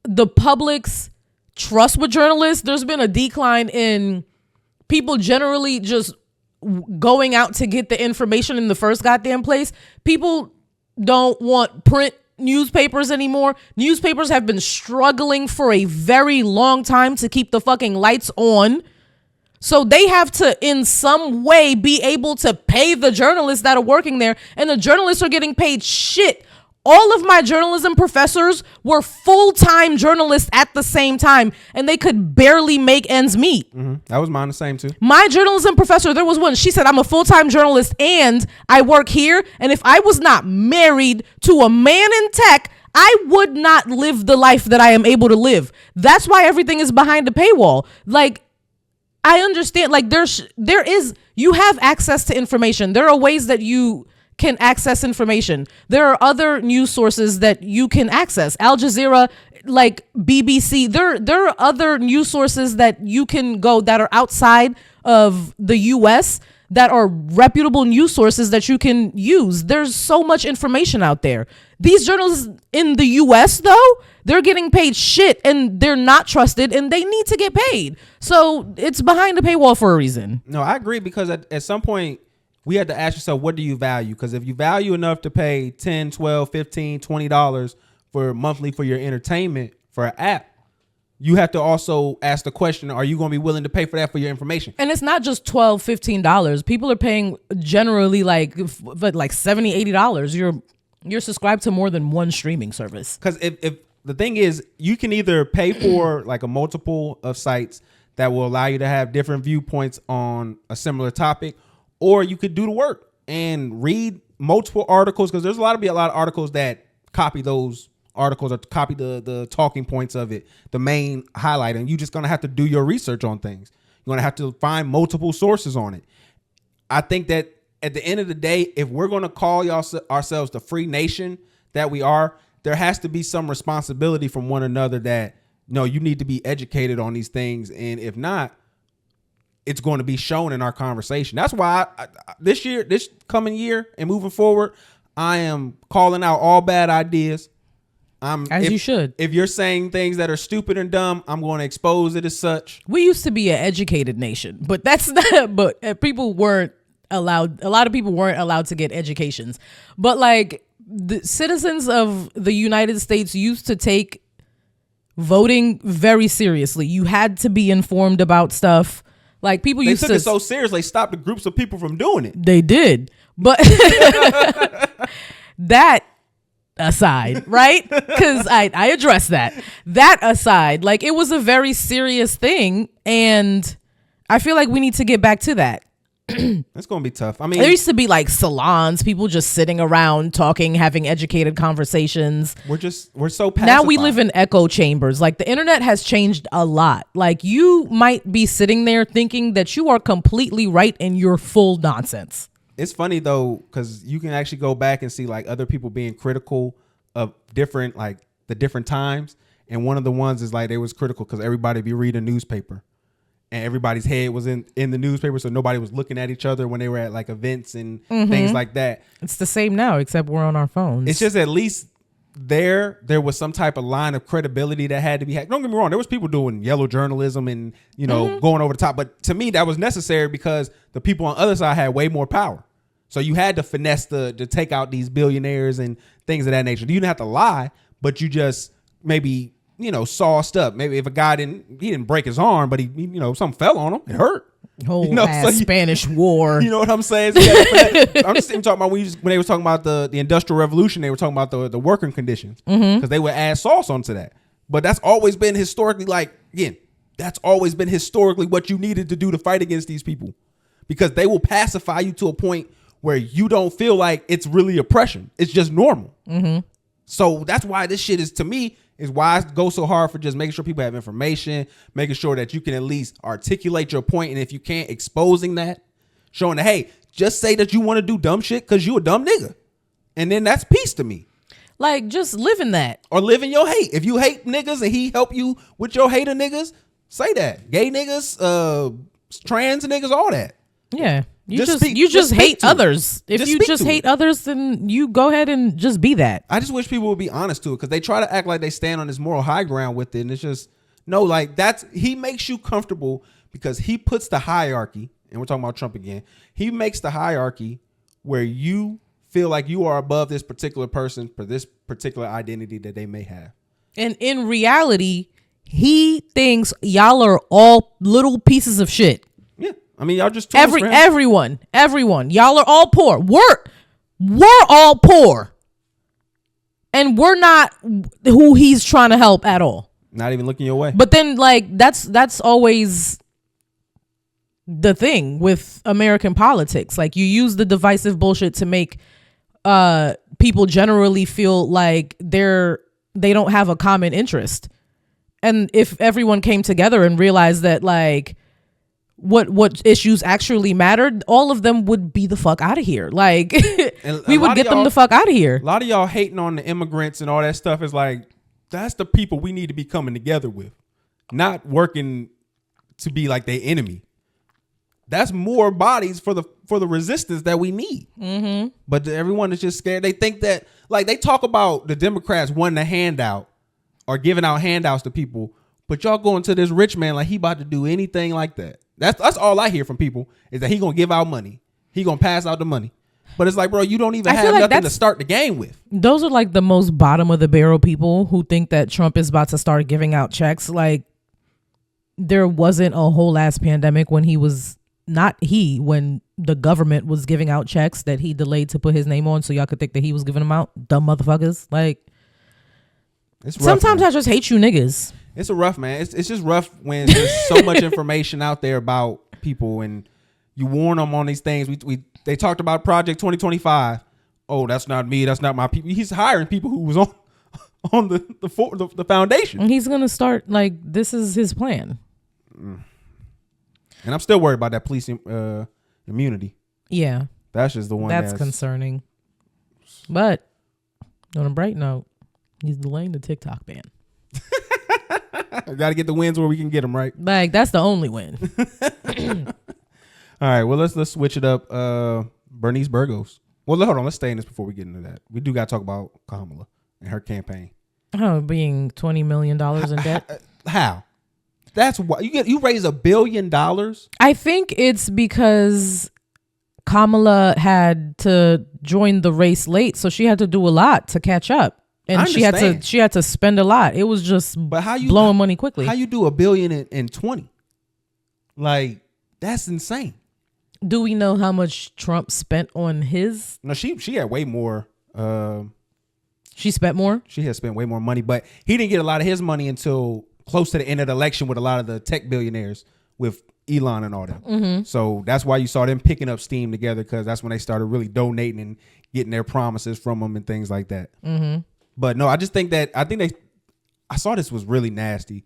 the public's trust with journalists. There's been a decline in people generally just going out to get the information in the first goddamn place. People don't want print newspapers anymore. Newspapers have been struggling for a very long time to keep the fucking lights on. So they have to, in some way, be able to pay the journalists that are working there. And the journalists are getting paid shit. All of my journalism professors were full-time journalists at the same time, and they could barely make ends meet. That was mine, the same too. My journalism professor, there was one, she said, I'm a full-time journalist and I work here. And if I was not married to a man in tech, I would not live the life that I am able to live. That's why everything is behind a paywall. Like, I understand, like, you have access to information. There are ways that you can access information. There are other news sources that you can access. Al Jazeera, like BBC, there are other news sources that you can go that are outside of the US that are reputable news sources that you can use. There's so much information out there. These journalists in the US, though, they're getting paid shit and they're not trusted and they need to get paid. So it's behind the paywall for a reason. No, I agree, because at some point we had to ask yourself, what do you value? Because if you value enough to pay $10, $12, $15, $20 for monthly for your entertainment for an app, you have to also ask the question, are you going to be willing to pay for that for your information? And it's not just $12, $15. People are paying generally like $70, $80. You're subscribed to more than one streaming service. Because if the thing is, you can either pay for like a multiple of sites that will allow you to have different viewpoints on a similar topic, or you could do the work and read multiple articles, because there's a lot of articles that copy those articles or copy the talking points of it, the main highlight, and you're just going to have to do your research on things. You're going to have to find multiple sources on it. I think that at the end of the day, if we're going to call ourselves the free nation that we are, there has to be some responsibility from one another that, no, you need to be educated on these things. And if not, it's going to be shown in our conversation. That's why this coming year and moving forward, I am calling out all bad ideas. You should. If you're saying things that are stupid and dumb, I'm going to expose it as such. We used to be an educated nation, but that's not. But people weren't allowed. A lot of people weren't allowed to get educations. But like the citizens of the United States used to take voting very seriously. You had to be informed about stuff. Like people used to. They took it so seriously, they stopped the groups of people from doing it. They did, but that aside, right? Because I addressed that. That aside, like it was a very serious thing, and I feel like we need to get back to that. It's gonna be tough. I mean, there used to be like salons, people just sitting around talking, having educated conversations. We're so pacified. Now we live in echo chambers. Like the internet has changed a lot. Like you might be sitting there thinking that you are completely right in your full nonsense. It's funny though, because you can actually go back and see like other people being critical of different, like the different times. And one of the ones is like they was critical because everybody be reading a newspaper. And everybody's head was in the newspaper, so nobody was looking at each other when they were at like events and things like that. It's the same now, except we're on our phones. It's just at least there was some type of line of credibility that had to be had. Don't get me wrong, there was people doing yellow journalism and going over the top, but to me that was necessary because the people on the other side had way more power. So you had to finesse to take out these billionaires and things of that nature. You didn't have to lie, but you just maybe sauced up. Maybe if a guy didn't break his arm, but he something fell on him, it hurt. Spanish War. You know what I'm saying? So I'm just even talking about when they were talking about the Industrial Revolution, they were talking about the working conditions because they would add sauce onto that. But that's always been historically what you needed to do to fight against these people. because they will pacify you to a point where you don't feel like it's really oppression. It's just normal. Mm-hmm. So that's why this shit is, to me, is why I go so hard for just making sure people have information, making sure that you can at least articulate your point, and if you can't, exposing that, showing that, hey, just say that you want to do dumb shit because you a dumb nigga. And then that's peace to me. Like, just live in that. Or live in your hate. If you hate niggas and he help you with your hate of niggas, say that. Gay niggas, trans niggas, all that. Yeah. You speak hate to others. it. If you just hate others, then you go ahead and just be that. I just wish people would be honest to it, because they try to act like they stand on this moral high ground with it, and it's just, no, like, he makes you comfortable because he puts the hierarchy, and we're talking about Trump again, he makes the hierarchy where you feel like you are above this particular person for this particular identity that they may have. And in reality, he thinks y'all are all little pieces of shit. Yeah. I mean, y'all just everyone. Y'all are all poor. We're all poor. And we're not who he's trying to help at all. Not even looking your way. But then, like, that's always the thing with American politics. Like, you use the divisive bullshit to make people generally feel like they don't have a common interest. And if everyone came together and realized that, like, what issues actually mattered, all of them would be the fuck out of here. Like, we would get them the fuck out of here. A lot of y'all hating on the immigrants and all that stuff is like, that's the people we need to be coming together with, not working to be like their enemy. That's more bodies for the resistance that we need. Mm-hmm. But everyone is just scared. They think that, like, they talk about the Democrats wanting a handout or giving out handouts to people, but y'all going to this rich man like he about to do anything like that. That's all I hear from people, is that he gonna give out money. He gonna pass out the money. But it's like, bro, you don't even have nothing to start the game with. Those are like the most bottom of the barrel people who think that Trump is about to start giving out checks. Like, there wasn't a whole ass pandemic when when the government was giving out checks that he delayed to put his name on, so y'all could think that he was giving them out. Dumb motherfuckers. Like, it's rough, sometimes man. I just hate you niggas. It's a rough, man. It's just rough when there's so much information out there about people and you warn them on these things. They talked about Project 2025. Oh, that's not me. That's not my people. He's hiring people who was on the foundation. And he's gonna start, like, this is his plan. And I'm still worried about that police immunity. Yeah, that's just the one that's concerning. But on a bright note, he's delaying the TikTok ban. Got to get the wins where we can get them, right? Like, that's the only win. All right, well, let's switch it up. Bernice Burgos. Well, hold on. Let's stay in this before we get into that. We do got to talk about Kamala and her campaign. Oh, being $20 million in debt. How? That's why you raise $1 billion. I think it's because Kamala had to join the race late, so she had to do a lot to catch up. And she had to spend a lot. It was just blowing money quickly. How you do $1 billion in 20? Like, that's insane. Do we know how much Trump spent on his? No, she had way more. She spent more? She had spent way more money, but he didn't get a lot of his money until close to the end of the election with a lot of the tech billionaires with Elon and all that. Mm-hmm. So that's why you saw them picking up steam together, because that's when they started really donating and getting their promises from them and things like that. Mm-hmm. But no, I saw this was really nasty.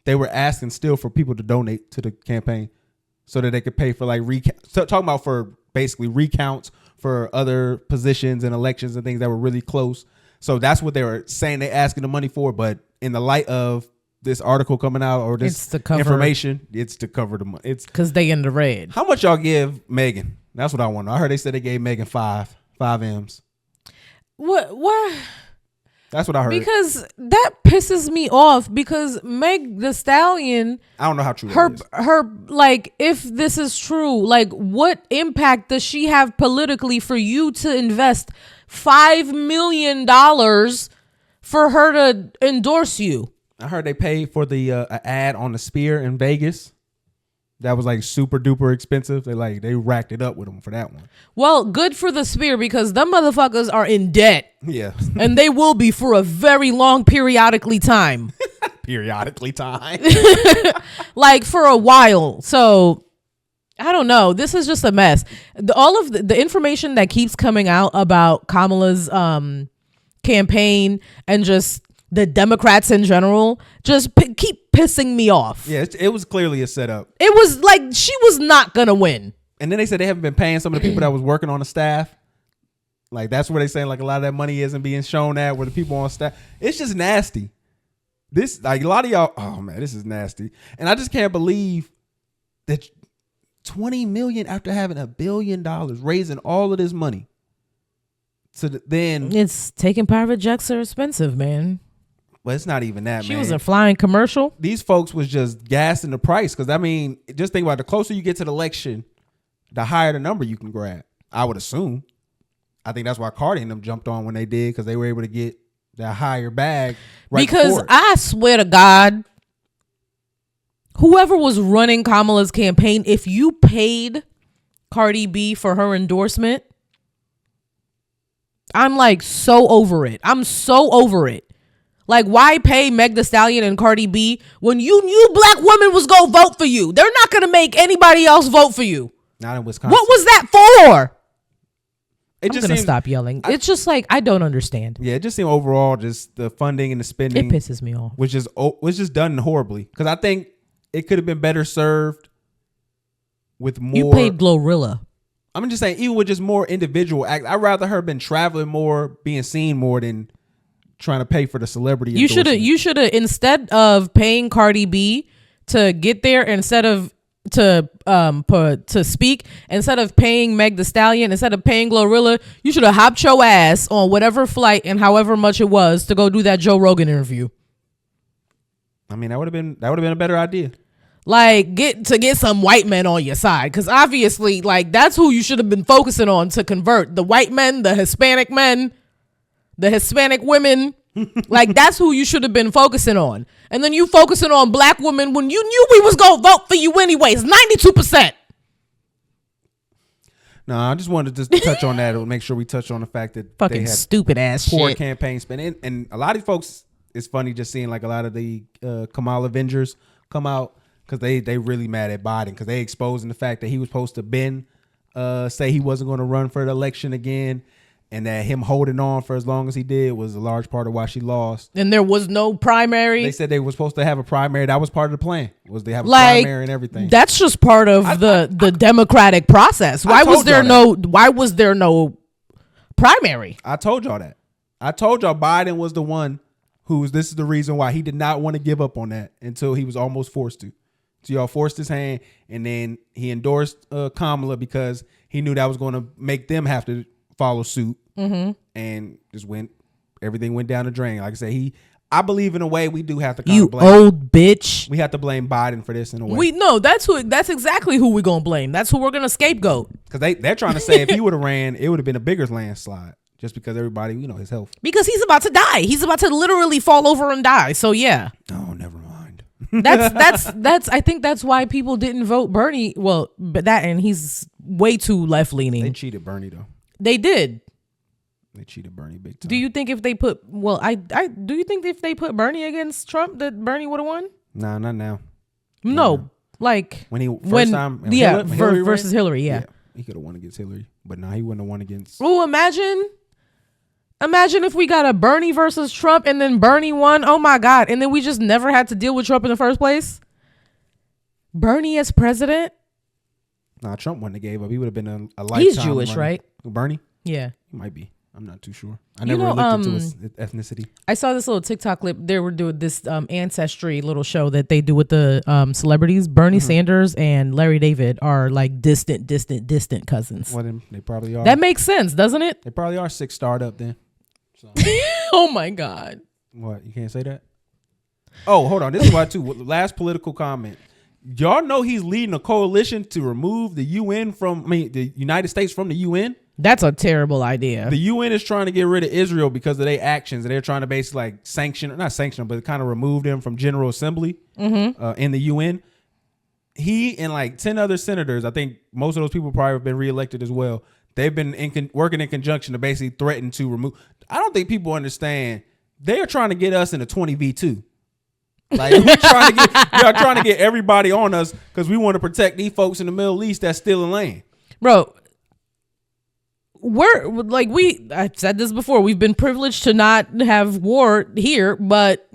They were asking still for people to donate to the campaign so that they could pay for, like, talking about for basically recounts for other positions and elections and things that were really close. So that's what they were saying they asking the money for. But in the light of this article coming out or this information, it's to cover the money. It's because they in the red. How much y'all give Megan? That's what I want. I heard they said they gave Megan five M's. What? That's what I heard. Because that pisses me off, because Meg the Stallion, I don't know how true that is. Her, like, if this is true, like, what impact does she have politically for you to invest $5 million for her to endorse you? I heard they paid for the ad on the Sphere in Vegas. That was like super duper expensive. They racked it up with them for that one. Well, good for the Sphere, because them motherfuckers are in debt. Yeah. And they will be for a very long periodically time. Periodically time. Like, for a while. So I don't know. This is just a mess. All of the information that keeps coming out about Kamala's campaign and just the Democrats in general just keep pissing me off. Yeah, it was clearly a setup. It was like she was not gonna win. And then they said they haven't been paying some of the people that was working on the staff. Like that's where they saying like a lot of that money isn't being shown at where the people on staff. It's just nasty. This like a lot of y'all. Oh man, this is nasty. And I just can't believe that 20 million after having $1 billion, raising all of this money. So then it's taking private jets are expensive, man. Well, it's not even that, she man. was a flying commercial. These folks was just gassing the price. Because, I mean, just think about it. The closer you get to the election, the higher the number you can grab. I would assume. I think that's why Cardi and them jumped on when they did. Because they were able to get that higher bag right because I swear to God, whoever was running Kamala's campaign, if you paid Cardi B for her endorsement, I'm like so over it. I'm so over it. Like, why pay Meg Thee Stallion and Cardi B when you knew black women was going to vote for you? They're not going to make anybody else vote for you. Not in Wisconsin. What was that for? I'm going to stop yelling. It's just like, I don't understand. Yeah, it just seemed overall, just the funding and the spending. It pisses me off. Was just done horribly. Because I think it could have been better served with more. You paid Glorilla. I'm just saying, even with just more individual act, I'd rather her been traveling more, being seen more than trying to pay for the celebrity. You should have instead of paying Cardi B to get there, instead of to speak, instead of paying Meg Thee Stallion, instead of paying Glorilla, you should have hopped your ass on whatever flight and however much it was to go do that Joe Rogan interview. I mean, that would have been a better idea. Like get some white men on your side, because obviously, like, that's who you should have been focusing on to convert the white men, the Hispanic men, the Hispanic women. Like, that's who you should have been focusing on. And then you focusing on black women when you knew we was gonna vote for you anyways. 92%. No, I just wanted to just touch on that and make sure we touch on the fact that fucking they had stupid ass poor shit. campaign spending. And a lot of folks, it's funny just seeing like a lot of the Kamala Avengers come out. Because they really mad at Budden because they exposing the fact that he was supposed to say he wasn't going to run for the election again, and that him holding on for as long as he did was a large part of why she lost. And there was no primary. They said they were supposed to have a primary. That was part of the plan. Was they have a primary and everything. That's just part of the democratic process. Why was there no primary? I told y'all that. I told y'all Budden was the one this is the reason why he did not want to give up on that until he was almost forced to. So y'all forced his hand, and then he endorsed Kamala because he knew that was going to make them have to follow suit, and just everything went down the drain. Like I said, I believe in a way we do have to blame. Old bitch. We have to blame Budden for this in a way. That's exactly who we're gonna blame. That's who we're gonna scapegoat. Because they're trying to say if he would have ran, it would have been a bigger landslide. Just because everybody, his health. Because he's about to die. He's about to literally fall over and die. So yeah. Oh, never mind. That's I think that's why people didn't vote Bernie. Well, but and he's way too left leaning. They cheated Bernie though. They did. They cheated Bernie big time. Do you think if they put do you think if they put Bernie against Trump that Bernie would have won? Nah, not now. No. Like when time versus Hillary, yeah. He could have won against Hillary, but he wouldn't have won against. Oh, Imagine if we got a Bernie versus Trump and then Bernie won. Oh my God. And then we just never had to deal with Trump in the first place. Bernie as president. Nah, Trump wouldn't have gave up. He would have been a lifetime. He's Jewish, right? Bernie? Yeah. He might be. I'm not too sure. I never looked into his ethnicity. I saw this little TikTok clip. They were doing this ancestry little show that they do with the celebrities. Bernie Sanders and Larry David are like distant cousins. Well, then they probably are. That makes sense, doesn't it? They probably are 6 starred up then. So. Oh my God. What? You can't say that? Oh, hold on. This is why too. Last political comment. Y'all know he's leading a coalition to remove the the United States from the UN? That's a terrible idea. The UN is trying to get rid of Israel because of their actions. And they're trying to basically like not sanction, but kind of remove them from General Assembly in the UN. He and like 10 other senators, I think most of those people probably have been reelected as well. They've been working in conjunction to basically threaten to remove. I don't think people understand. They are trying to get us into 20v2. Like y'all trying to get everybody on us because we want to protect these folks in the Middle East that's stealing land. Bro, I've said this before. We've been privileged to not have war here, but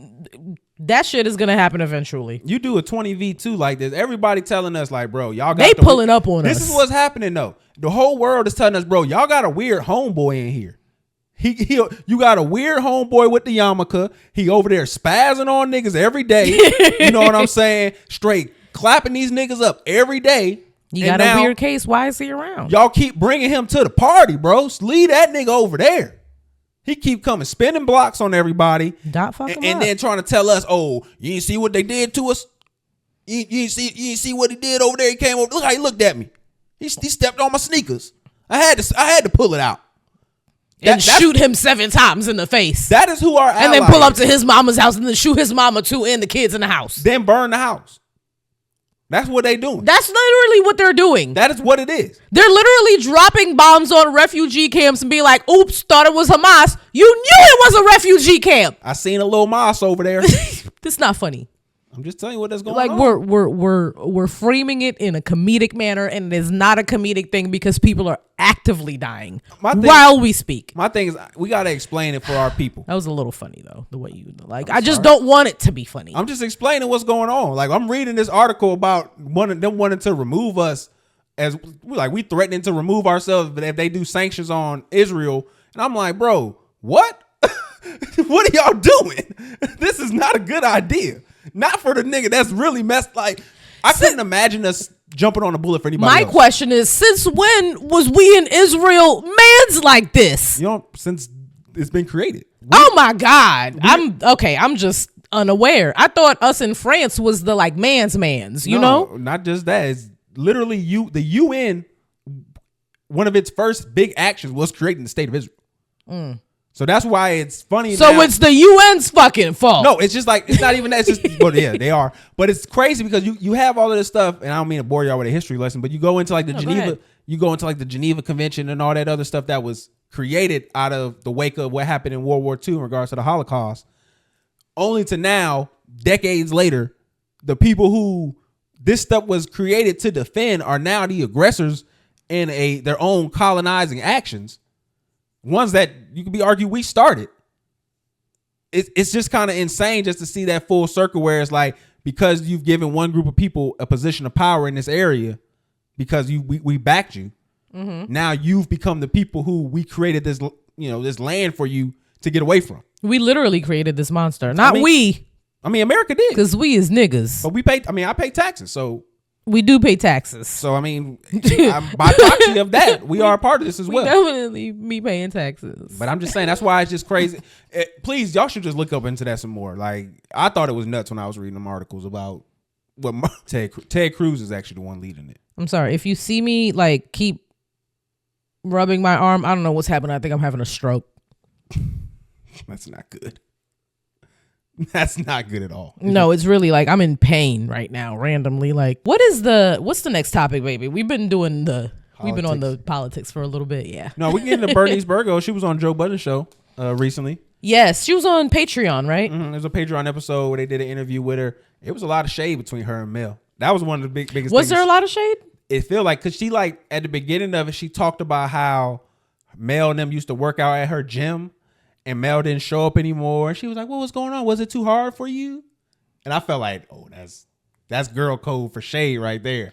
that shit is gonna happen eventually. You do a 20v2 like this, everybody telling us like, bro, y'all got they pulling up on us. This is what's happening though. The whole world is telling us, bro, y'all got a weird homeboy in here. You got a weird homeboy with the yarmulke. He over there spazzing on niggas every day. You know what I'm saying? Straight clapping these niggas up every day. You got a weird case. Why is he around? Y'all keep bringing him to the party, bro. Leave that nigga over there. He keep coming, spinning blocks on everybody. And then trying to tell us, oh, you didn't see what they did to us? You didn't see what he did over there? He came over. Look how he looked at me. He stepped on my sneakers. I had to pull it out. And shoot him 7 times in the face. That is who our ally and then pull up to his mama's house and then shoot his mama too and the kids in the house. Then burn the house. That's what they doing. That's literally what they're doing. That is what it is. They're literally dropping bombs on refugee camps and being like, oops, thought it was Hamas. You knew it was a refugee camp. I seen a little moss over there. That's not funny. I'm just telling you what that's going on. Like we're framing it in a comedic manner, and it is not a comedic thing because people are actively dying while we speak. My thing is we gotta explain it for our people. That was a little funny though, the way you like. I just don't want it to be funny. I'm just explaining what's going on. Like I'm reading this article about them wanting to remove us as we threatening to remove ourselves, but if they do sanctions on Israel, and I'm like, bro, what? What are y'all doing? This is not a good idea. Not for the nigga that's really messed. Like I couldn't imagine us jumping on a bullet for anybody else. Question is, since when was we in Israel mans like this? Since it's been created. Oh my God. I'm just unaware. I thought us in France was the like mans, you know? Not just that. It's literally the UN, one of its first big actions was creating the state of Israel. So that's why it's funny. So now, it's the UN's fucking fault. No, it's just like, it's not even that. It's just, well, yeah, they are. But it's crazy because you have all of this stuff, and I don't mean to bore y'all with a history lesson, but you go into like the Geneva Convention and all that other stuff that was created out of the wake of what happened in World War II in regards to the Holocaust. Only to now, decades later, the people who this stuff was created to defend are now the aggressors in their own colonizing actions. Ones that you could be argued we started. It's just kind of insane just to see that full circle where it's like, because you've given one group of people a position of power in this area because we backed you. Mm-hmm. Now you've become the people who we created this land for you to get away from. We literally created this monster. America did. Because we is niggas. But I pay taxes, so. We do pay taxes. So, by proxy of that, we are a part of this as well. Definitely be paying taxes. But I'm just saying, that's why it's just crazy. Please, y'all should just look up into that some more. Like, I thought it was nuts when I was reading them articles about what Ted Cruz is actually the one leading it. I'm sorry. If you see me, like, keep rubbing my arm, I don't know what's happening. I think I'm having a stroke. That's not good. That's not good at all. No, it's really like I'm in pain right now, randomly. Like, what's the next topic, baby? We've been on the politics for a little bit, yeah. No, we get into Bernice Burgos. She was on Joe Budden show recently. Yes, she was on Patreon, right? Mm-hmm. There's a Patreon episode where they did an interview with her. It was a lot of shade between her and Mel. That was one of the biggest things. Was there a lot of shade? It felt like, because she, like, at the beginning of it, she talked about how Mel and them used to work out at her gym. And Mel didn't show up anymore. She was like, what was going on? Was it too hard for you? And I felt like, oh, that's girl code for shade right there.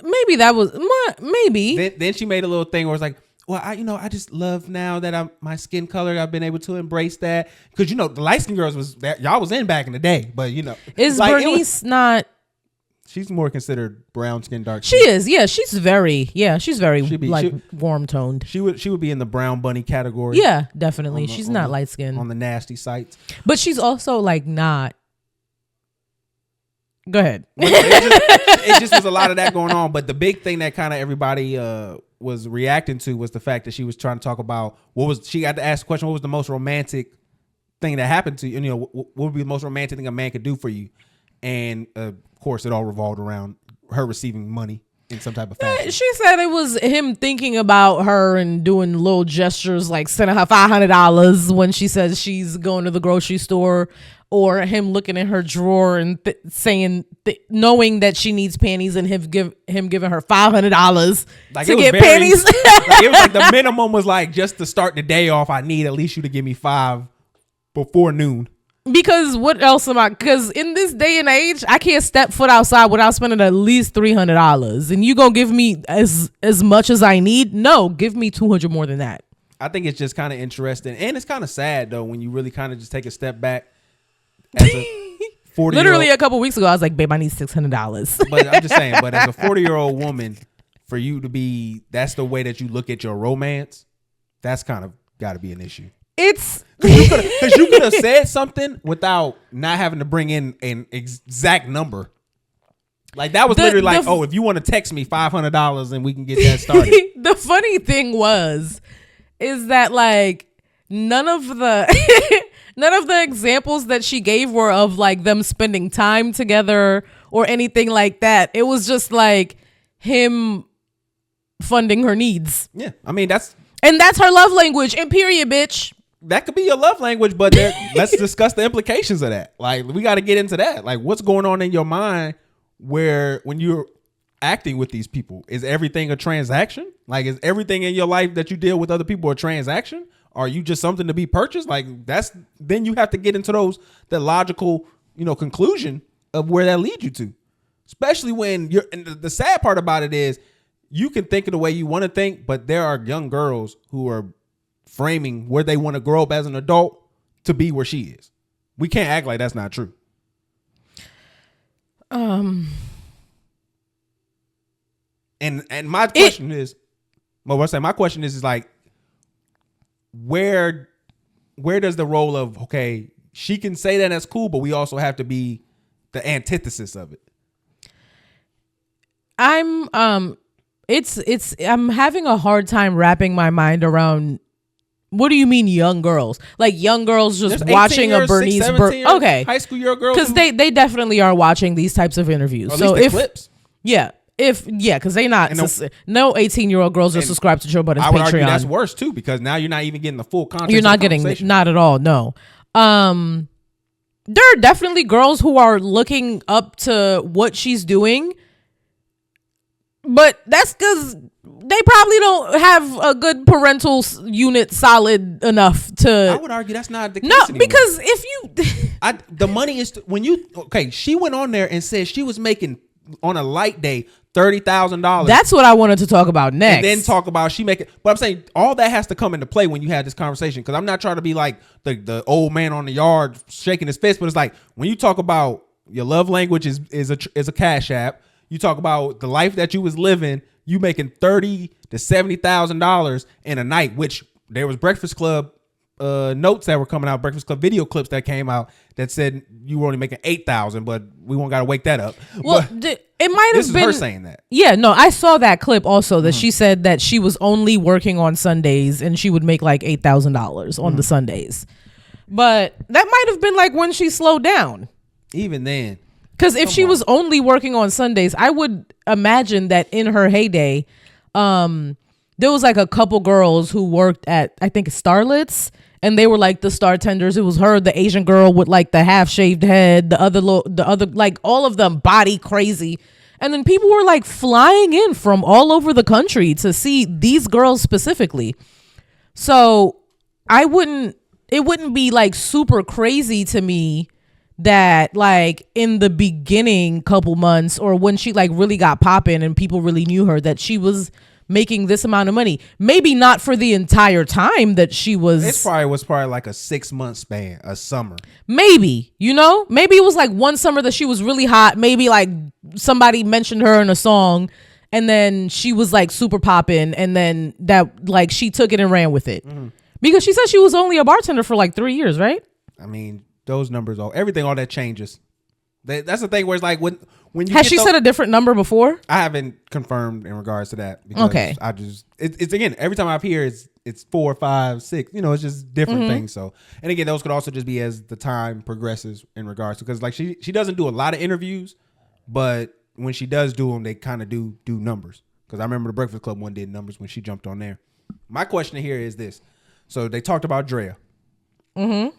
Maybe that was, maybe. Then she made a little thing where it's like, well, I just love now that my skin color, I've been able to embrace that. Because, the light-skinned girls y'all was in back in the day. But, Is like, Bernice not? She's more considered brown skin, dark skin. She is, yeah. She's very warm toned. She would be in the brown bunny category. Yeah, definitely. She's not light skinned on the nasty sites. But she's also like not. Go ahead. It just was a lot of that going on. But the big thing that kind of everybody was reacting to was the fact that she was trying to talk about she got to ask the question, what was the most romantic thing that happened to you? What would be the most romantic thing a man could do for you? And of course, it all revolved around her receiving money in some type of fashion. She said it was him thinking about her and doing little gestures like sending her $500 when she says she's going to the grocery store, or him looking in her drawer and saying, knowing that she needs panties, and him giving her $500 to get panties. Like it was like the minimum was like, just to start the day off, I need at least you to give me 5 before noon. Because what else am I? Because in this day and age, I can't step foot outside without spending at least $300. And you gonna give me as much as I need? No, give me $200 more than that. I think it's just kind of interesting, and it's kind of sad though when you really kind of just take a step back. As a 40 Literally a couple weeks ago, I was like, babe, I need $600. But I'm just saying, but as a 40-year-old woman, for you to be, that's the way that you look at your romance, that's kind of got to be an issue. It's because you could have said something without not having to bring in an exact number. Like that was literally like, oh, if you want to text me $500 and we can get that started. The funny thing is that like none of the examples that she gave were of like them spending time together or anything like that. It was just like him funding her needs. Yeah, I mean that's her love language. And period, bitch. That could be your love language, but let's discuss the implications of that. Like we got to get into that. Like what's going on in your mind where when you're acting with these people, is everything a transaction? Like is everything in your life that you deal with other people a transaction? Are you just something to be purchased? Like then you have to get into the logical, conclusion of where that leads you to. Especially when and the sad part about it is you can think of the way you want to think, but there are young girls who are framing where they want to grow up as an adult to be where she is. We can't act like that's not true. And my question is like, where does the role of, okay, she can say that that's cool, but we also have to be the antithesis of it. I'm having a hard time wrapping my mind around, what do you mean young girls? Like young girls just watching a Bernice Burgos. Okay. High school year girls. Because they definitely are watching these types of interviews. Or at so least the clips. Yeah. Because they not, no 18-year-old girls are subscribed to Joe Budden's Patreon. I would argue that's worse too, because now you're not even getting the full content. You're not getting, not at all, no. There are definitely girls who are looking up to what she's doing, but that's because they probably don't have a good parental unit solid enough to. I would argue that's not the case. No, anymore. because if you, the money is she went on there and said she was making on a light day $30,000. That's what I wanted to talk about next. And then talk about she making. But I'm saying all that has to come into play when you have this conversation, because I'm not trying to be like the old man on the yard shaking his fist, but it's like when you talk about your love language is a cash app. You talk about the life that you was living, you making $30,000 to $70,000 in a night, which there was Breakfast Club notes that were coming out, Breakfast Club video clips that came out that said you were only making $8,000, but we won't got to wake that up. Well, it might have been this is her saying that. Yeah, no, I saw that clip also that she said that she was only working on Sundays and she would make like $8,000 on the Sundays. But that might have been like when she slowed down. Even then. Because if she was only working on Sundays, I would imagine that in her heyday, there was like a couple girls who worked at, I think, Starlets, and they were like the star tenders. It was her, the Asian girl with like the half shaved head, the other like all of them body crazy. And then people were like flying in from all over the country to see these girls specifically. So it wouldn't be like super crazy to me that like in the beginning couple months, or when she like really got popping and people really knew her, that she was making this amount of money. Maybe not for the entire time that she was. It probably was like a 6-month span, a summer. Maybe, maybe it was like one summer that she was really hot. Maybe like somebody mentioned her in a song and then she was like super popping, and then that like she took it and ran with it. Because she said she was only a bartender for like 3 years, right? I mean, those numbers, all that changes. That's the thing where it's like when you has she said a different number before? I haven't confirmed in regards to that. Because okay. I just it's again, every time I hear it's 4, 5, 6. It's just different things. So, and again, those could also just be as the time progresses in regards to, because like she doesn't do a lot of interviews, but when she does do them, they kind of do numbers. Because I remember the Breakfast Club one did numbers when she jumped on there. My question here is this. So they talked about Drea. Mm-hmm.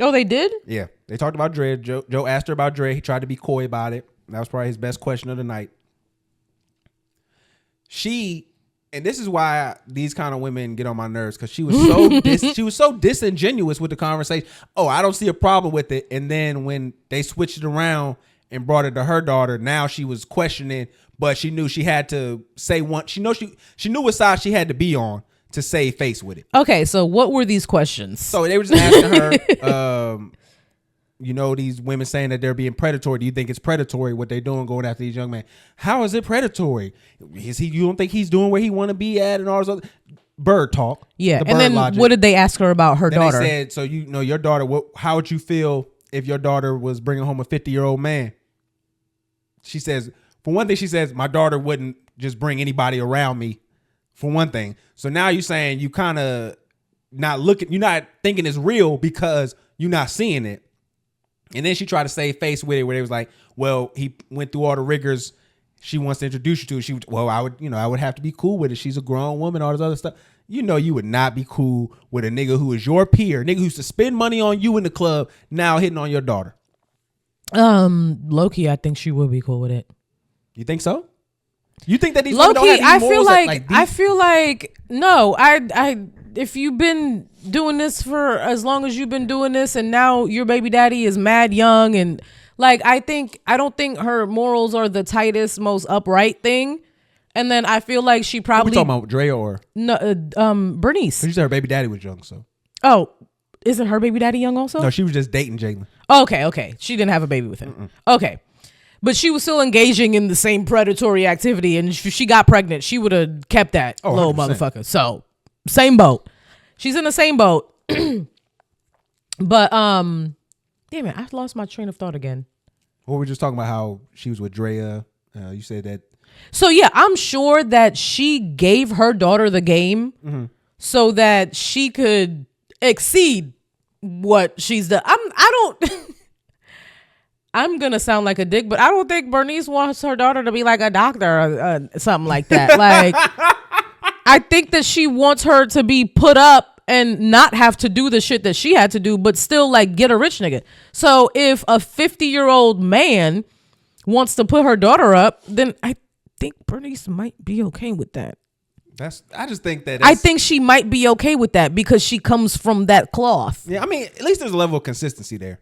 Oh, they did? Yeah. They talked about Drea. Joe asked her about Drea. He tried to be coy about it. That was probably his best question of the night. And this is why these kind of women get on my nerves, because she was so disingenuous with the conversation. Oh, I don't see a problem with it. And then when they switched it around and brought it to her daughter, now she was questioning, but she knew she had to say one. She knew what side she had to be on to save face with it. Okay, so what were these questions? So they were just asking her, these women saying that they're being predatory. Do you think it's predatory what they're doing, going after these young men? How is it predatory? You don't think he's doing where he want to be at and all this other bird talk? Yeah, the and then logic. What did they ask her about her daughter? They said, so your daughter. How would you feel if your daughter was bringing home a 50-year-old man? She says, for one thing, my daughter wouldn't just bring anybody around me. For one thing. So now you're saying you kind of not looking, you're not thinking it's real because you're not seeing it. And then she tried to save face with it, where they was like, well, he went through all the rigors she wants to introduce you to. I would have to be cool with it. She's a grown woman, all this other stuff. You would not be cool with a nigga who is your peer, nigga who used to spend money on you in the club, now hitting on your daughter. Low-key, I think she would be cool with it. You think so? You think that these women don't have any morals? I feel like no. I if you've been doing this for as long as you've been doing this, and now your baby daddy is mad young, and like I don't think her morals are the tightest, most upright thing. And then I feel like she probably. Are we talking about Drea or no? Bernice. She said her baby daddy was young, so. Oh, isn't her baby daddy young also? No, she was just dating Jalen. Okay. She didn't have a baby with him. Okay. But she was still engaging in the same predatory activity, and if she got pregnant, she would have kept that little 100%. motherfucker. So, same boat. She's in the same boat. But damn it, I lost my train of thought again. Well, we're just talking about how she was with Drea. You said that. So yeah, I'm sure that she gave her daughter the game so that she could exceed what she's done. I'm gonna sound like a dick, but I don't think Bernice wants her daughter to be like a doctor or something like that. Like, I think that she wants her to be put up and not have to do the shit that she had to do, but still like get a rich nigga. So if a 50-year-old man wants to put her daughter up, then I think Bernice might be okay with that. I just think that. I think she might be okay with that because she comes from that cloth. Yeah, I mean, at least there's a level of consistency there.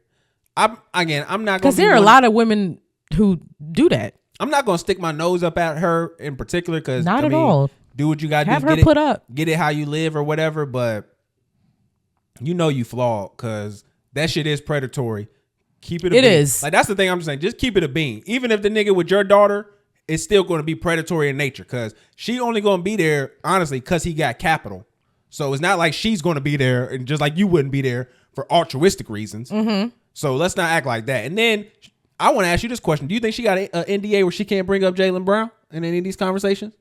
I'm not going to. Because there are a lot of women who do that. I'm not going to stick my nose up at her in particular because not at all. Do what you got to do. Have her put up. Get it how you live or whatever, but you flawed because that shit is predatory. Keep it a bean. It is. Like, that's the thing I'm just saying. Just keep it a bean. Even if the nigga with your daughter is still going to be predatory in nature because she only going to be there, honestly, because he got capital. So it's not like she's going to be there and just like you wouldn't be there for altruistic reasons. Mm-hmm. So let's not act like that. And then I want to ask you this question. Do you think she got an NDA where she can't bring up Jaylen Brown in any of these conversations?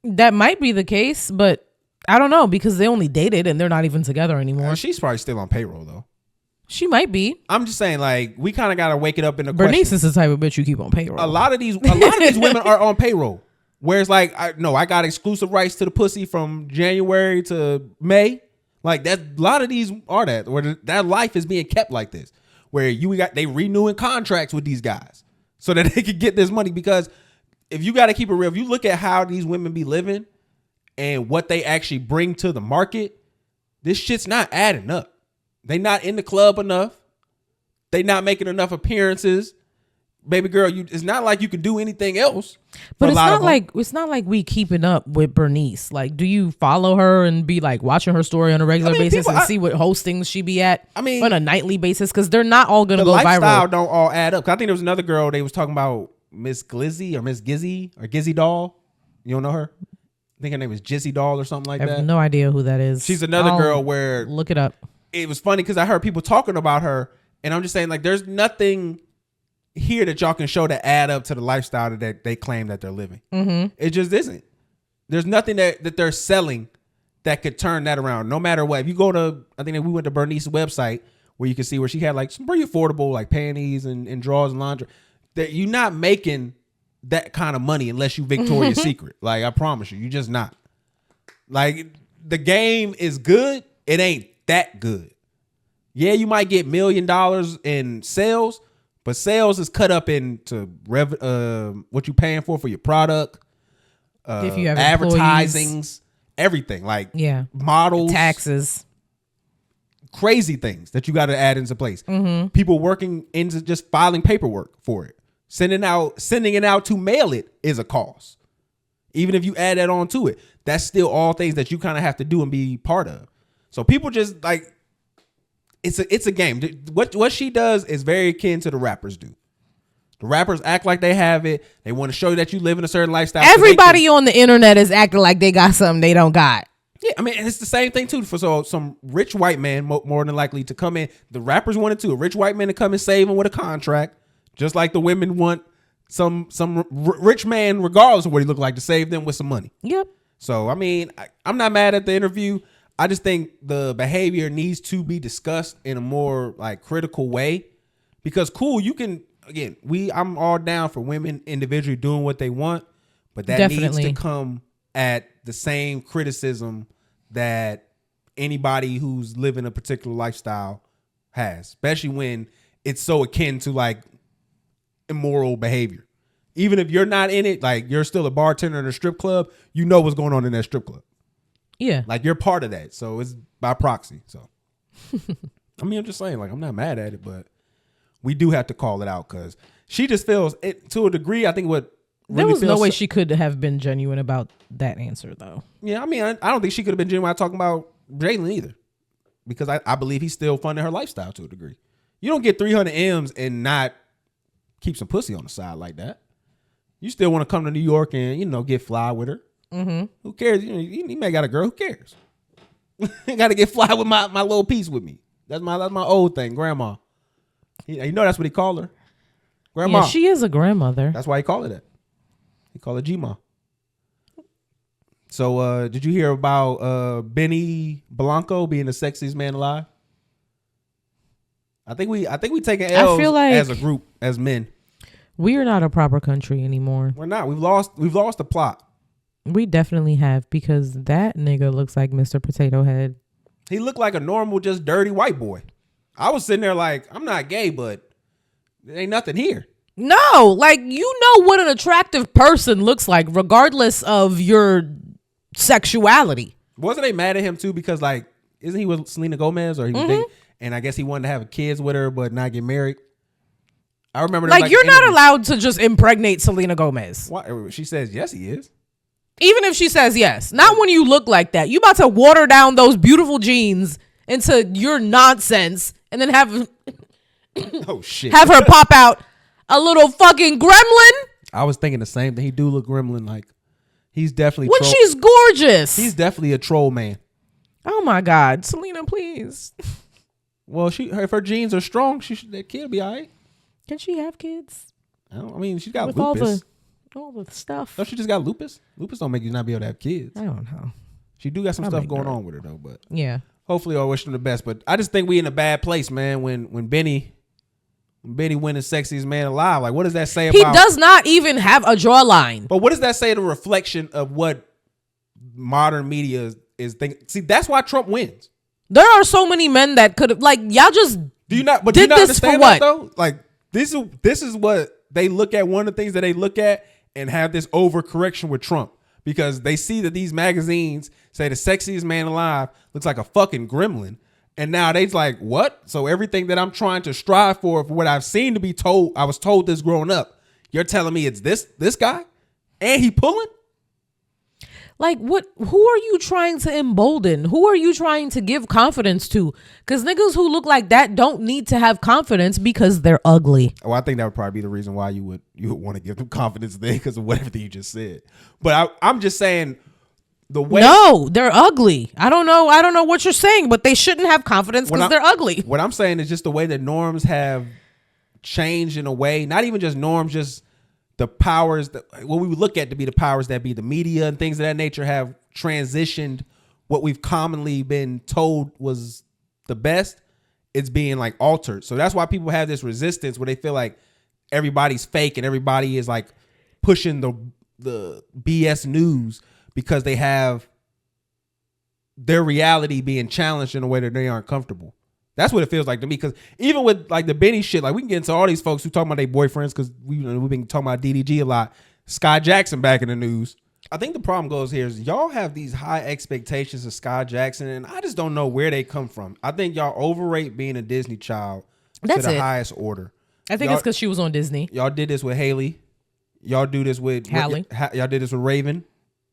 That might be the case, but I don't know because they only dated and they're not even together anymore. She's probably still on payroll though. She might be. I'm just saying, like, we kind of got to wake it up in the Bernice question. is the type of bitch you keep on payroll. A lot of these women are on payroll. Whereas, like, I got exclusive rights to the pussy from January to May. Like, that, a lot of these are that, where that life is being kept like this, where they renewing contracts with these guys so that they could get this money. Because if you got to keep it real, if you look at how these women be living and what they actually bring to the market, this shit's not adding up. They not in the club enough. They not making enough appearances. Baby girl, it's not like you can do anything else. But it's not like we keeping up with Bernice. Like, do you follow her and be like watching her story on a regular basis and see what hostings she be at? I mean, on a nightly basis, because they're not all gonna go viral. The lifestyle don't all add up. 'Cause I think there was another girl they was talking about, Miss Glizzy or Miss Gizzy or Gizzy Doll. You don't know her? I think her name is Jizzy Doll or something like that. I have no idea who that is. She's another girl where look it up. It was funny because I heard people talking about her, and I'm just saying, like, there's nothing here that y'all can show to add up to the lifestyle that they claim that they're living. Mm-hmm. It just isn't. There's nothing that they're selling that could turn that around. No matter what. If you go to, I think that we went to Bernice's website where you can see where she had like some pretty affordable like panties and drawers and laundry. That you're not making that kind of money unless you Victoria's Secret. Like, I promise you, you're just not. Like, the game is good. It ain't that good. Yeah, you might get $1 million in sales, but sales is cut up into what you paying for your product, if you have advertisings, everything. Like, models, taxes, crazy things that you got to add into place. People working into just filing paperwork for it. Sending it out to mail it is a cost. Even if you add that on to it, that's still all things that you kind of have to do and be part of. So people just like, it's a game. What she does is very akin to the rappers do. The rappers act like they have it. They want to show you that you live in a certain lifestyle. Everybody on the internet is acting like they got something they don't got. Yeah, I mean, it's the same thing too. For some rich white man, more than likely to come in. The rappers wanted to a rich white man to come and save them with a contract, just like the women want some rich man, regardless of what he looked like, to save them with some money. Yep. So I mean, I'm not mad at the interview. I just think the behavior needs to be discussed in a more like critical way, because cool, you can I'm all down for women individually doing what they want, but that needs to come at the same criticism that anybody who's living a particular lifestyle has, especially when it's so akin to like immoral behavior. Even if you're not in it, like you're still a bartender in a strip club, you know what's going on in that strip club. Yeah. Like you're part of that. So it's by proxy. So, I mean, I'm just saying, like, I'm not mad at it, but we do have to call it out because she just feels it to a degree. I think there was no way she could have been genuine about that answer, though. Yeah. I mean, I don't think she could have been genuine talking about Jalen either, because I believe he's still funding her lifestyle to a degree. You don't get 300 M's and not keep some pussy on the side like that. You still want to come to New York and, get fly with her. Mm-hmm. Who cares? You may got a girl. Who cares? Got to get fly with my little piece with me. That's my old thing, grandma. You know that's what he called her, grandma. Yeah, she is a grandmother. That's why he called her that. He called her G-Ma. So, did you hear about Benny Blanco being the sexiest man alive? I think we taking L's as a group, as men. We are not a proper country anymore. We're not. We've lost the plot. We definitely have, because that nigga looks like Mr. Potato Head. He looked like a normal, just dirty white boy. I was sitting there like, I'm not gay, but there ain't nothing here. No, like, you know what an attractive person looks like, regardless of your sexuality. Wasn't they mad at him too? Because like, isn't he with Selena Gomez, or he was dating, and I guess he wanted to have kids with her but not get married. I remember, like you're not allowed to just impregnate Selena Gomez. Why? She says yes, he is. Even if she says yes, not when you look like that. You about to water down those beautiful genes into your nonsense and then have oh shit, have her pop out a little fucking gremlin. I was thinking the same thing. He do look gremlin like. He's definitely when she's gorgeous. He's definitely a troll man. Oh my God, Selena, please. Well, if her genes are strong, that kid be all right. Can she have kids? I mean, she's got with lupus. all the stuff. No, she just got lupus. Lupus don't make you not be able to have kids. I don't know. She do got some stuff going on with her though, but yeah. Hopefully, I wish them the best. But I just think we in a bad place, man. When Benny winning sexiest man alive, like what does that say about? He does not even have a jawline. But what does that say? The reflection of what modern media is thinking. See, that's why Trump wins. There are so many men that could have, like, y'all just do you not? But did do you not this understand for what? That, though? Like this is what they look at. One of the things that they look at and have this overcorrection with Trump, because they see that these magazines say the sexiest man alive looks like a fucking gremlin. And now they's like, what? So everything that I'm trying to strive for what I've seen to be told, I was told this growing up. You're telling me it's this guy? And he pulling? Like, what? Who are you trying to embolden? Who are you trying to give confidence to? Because niggas who look like that don't need to have confidence because they're ugly. Oh, I think that would probably be the reason why you would want to give them confidence there, because of whatever you just said. But I'm just saying the way. No, they're ugly. I don't know what you're saying, but they shouldn't have confidence because they're ugly. What I'm saying is just the way that norms have changed in a way, not even just norms, just the powers that what we would look at to be the powers that be, the media and things of that nature, have transitioned what we've commonly been told was the best. It's being like altered. So that's why people have this resistance where they feel like everybody's fake and everybody is like pushing the BS news because they have their reality being challenged in a way that they aren't comfortable. That's what it feels like to me. Because even with like the Benny shit, like we can get into all these folks who talking about their boyfriends because we've been talking about DDG a lot. Skai Jackson back in the news. I think the problem goes here is y'all have these high expectations of Skai Jackson, and I just don't know where they come from. I think y'all overrate being a Disney child to the highest order. I think it's because she was on Disney. Y'all did this with Haley. Y'all do this with Hallie. Y'all did this with Raven,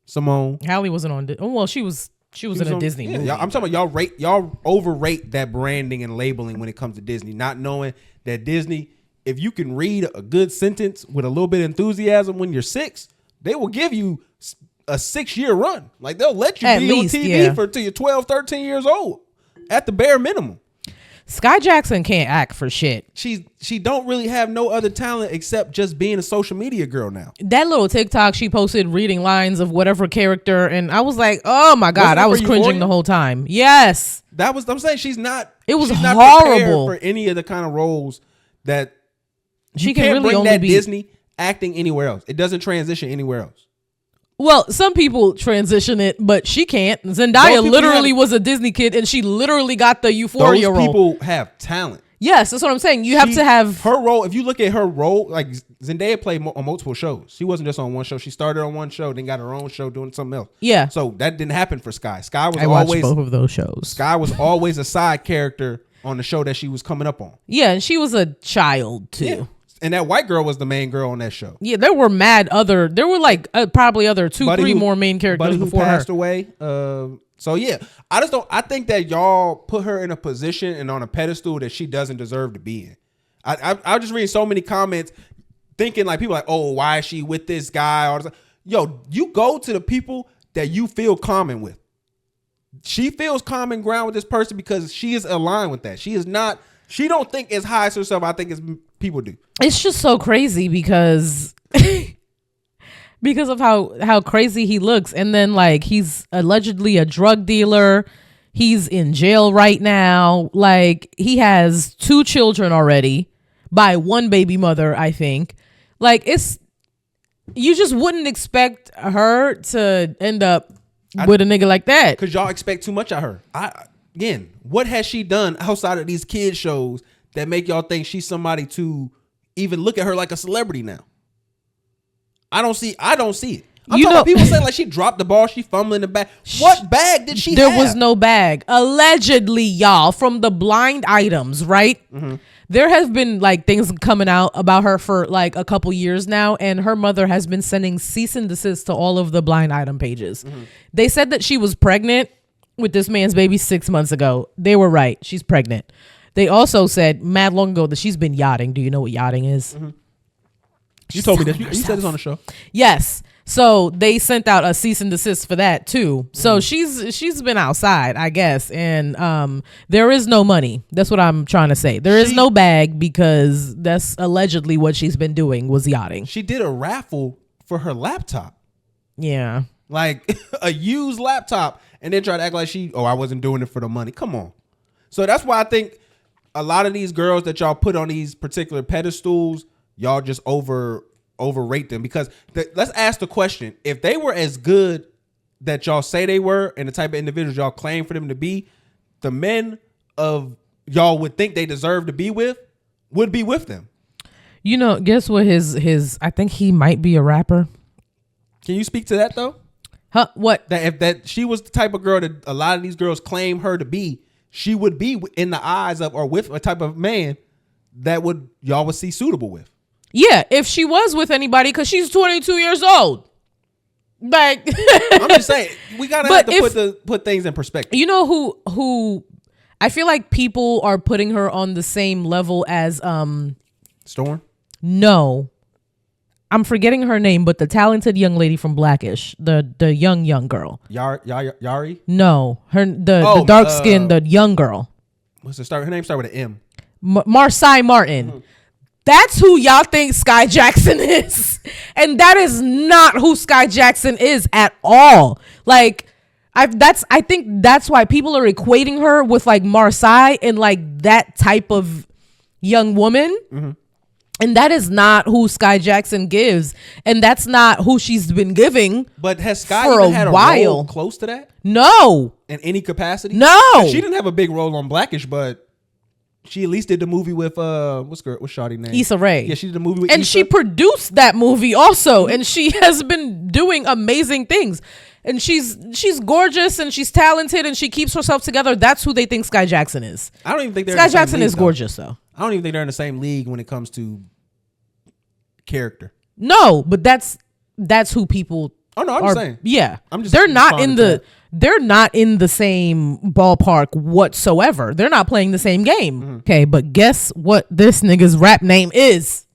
Simone. Hallie wasn't on. Well, she was in a Disney movie. I'm talking about y'all overrate that branding and labeling when it comes to Disney, not knowing that Disney, if you can read a good sentence with a little bit of enthusiasm when you're 6, they will give you a 6-year run. Like they'll let you At be least, on TV yeah. till you're 12, 13 years old at the bare minimum. Skai Jackson can't act for shit. She don't really have no other talent except just being a social media girl now. That little TikTok she posted reading lines of whatever character, and I was like, oh my God, I was cringing the whole time. Yes. That was, I'm saying she's not. It was she's not horrible for any of the kind of roles that she can really bring only that be Disney acting anywhere else. It doesn't transition anywhere else. Well, some people transition it, but she can't. Zendaya literally was a Disney kid, and she literally got the Euphoria role. Those people have talent. Yes, that's what I'm saying. You have to have her role. If you look at her role, like Zendaya played on multiple shows. She wasn't just on one show. She started on one show, then got her own show doing something else. Yeah. So that didn't happen for Skai. Skai was I always watched both of those shows. Skai was always a side character on the show that she was coming up on. Yeah, and she was a child too. Yeah. And that white girl was the main girl on that show. Yeah, there were like probably other 2-3 more main characters before passed her. away. So yeah, I think that y'all put her in a position and on a pedestal that she doesn't deserve to be in. I just read so many comments thinking like people like, oh, why is she with this guy? Or yo, you go to the people that you feel common with. She feels common ground with this person because she is aligned with that. She is not. She don't think as high as herself. I think as people do. It's just so crazy because of how crazy he looks, and then like he's allegedly a drug dealer. He's in jail right now. Like he has 2 children already by one baby mother, I think. Like you just wouldn't expect her to end up with a nigga like that. Because y'all expect too much of her. Again, what has she done outside of these kid shows that make y'all think she's somebody to even look at her like a celebrity now? I don't see it. I'm talking about people saying like she dropped the ball, she fumbling the bag. What bag did she have? There was no bag. Allegedly, y'all, from the blind items, right? Mm-hmm. There have been like things coming out about her for like a couple years now, and her mother has been sending cease and desist to all of the blind item pages. Mm-hmm. They said that she was pregnant with this man's baby 6 months ago. They were right. She's pregnant. They also said mad long ago that she's been yachting. Do you know what yachting is? Mm-hmm. You told me that. You said this on the show. Yes. So they sent out a cease and desist for that too. So she's been outside, I guess. And there is no money. That's what I'm trying to say. There is no bag because that's allegedly what she's been doing was yachting. She did a raffle for her laptop. Yeah. Like a used laptop. And then try to act like I wasn't doing it for the money. Come on. So that's why I think a lot of these girls that y'all put on these particular pedestals, y'all just overrate them. Because let's ask the question. If they were as good that y'all say they were and the type of individuals y'all claim for them to be, the men of y'all would think they deserve to be with would be with them. You know, guess what his I think he might be a rapper. Can you speak to that though? Huh? What? That she was the type of girl that a lot of these girls claim her to be, she would be in the eyes of or with a type of man that y'all would see suitable with. Yeah, if she was with anybody, because she's 22 years old. Like I'm just saying, we gotta have to put things in perspective. You know who I feel like people are putting her on the same level as Storm? No. I'm forgetting her name, but the talented young lady from Blackish, the young girl. Yari? No, the dark skinned, the young girl. What's the start? Her name started with an M. Marsai Martin. Mm-hmm. That's who y'all think Skai Jackson is, and that is not who Skai Jackson is at all. Like, I think that's why people are equating her with like Marsai and like that type of young woman. Mm-hmm. And that is not who Skai Jackson gives. And that's not who she's been giving. But has Skai for even had a while. role close to that? No. In any capacity? No. She didn't have a big role on Blackish, but she at least did the movie with what's Shawty name? Issa Rae. Yeah, she did the movie with and Issa. she produced that movie also, and she has been doing amazing things. And she's gorgeous and she's talented and she keeps herself together. That's who they think Skai Jackson is. I don't even think they're Skai Jackson is gorgeous though. I don't even think they're in the same league when it comes to character. No, but that's who people. Oh no, I'm just saying. Yeah, I'm just. They're not in the. They're not in the same ballpark whatsoever. They're not playing the same game. Mm-hmm. Okay, but guess what this nigga's rap name is?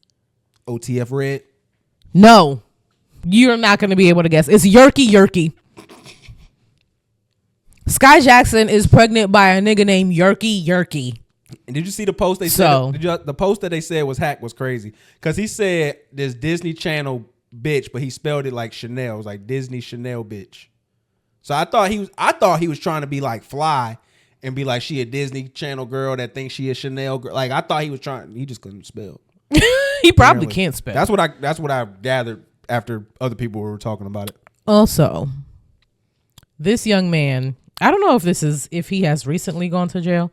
OTF Red. No, you're not going to be able to guess. It's Yerky Yerky. Skai Jackson is pregnant by a nigga named Yerky Yerky. And did you see the post they So, said? The post that they said was hacked was crazy because he said this Disney Channel bitch, but he spelled it like Chanel. It was like Disney Chanel bitch. So I thought he was trying to be like fly and be like she a Disney Channel girl that thinks she a Chanel girl. Like I thought he was trying. He just couldn't spell. He probably can't spell. That's what I gathered after other people were talking about it. Also, this young man, I don't know if he has recently gone to jail.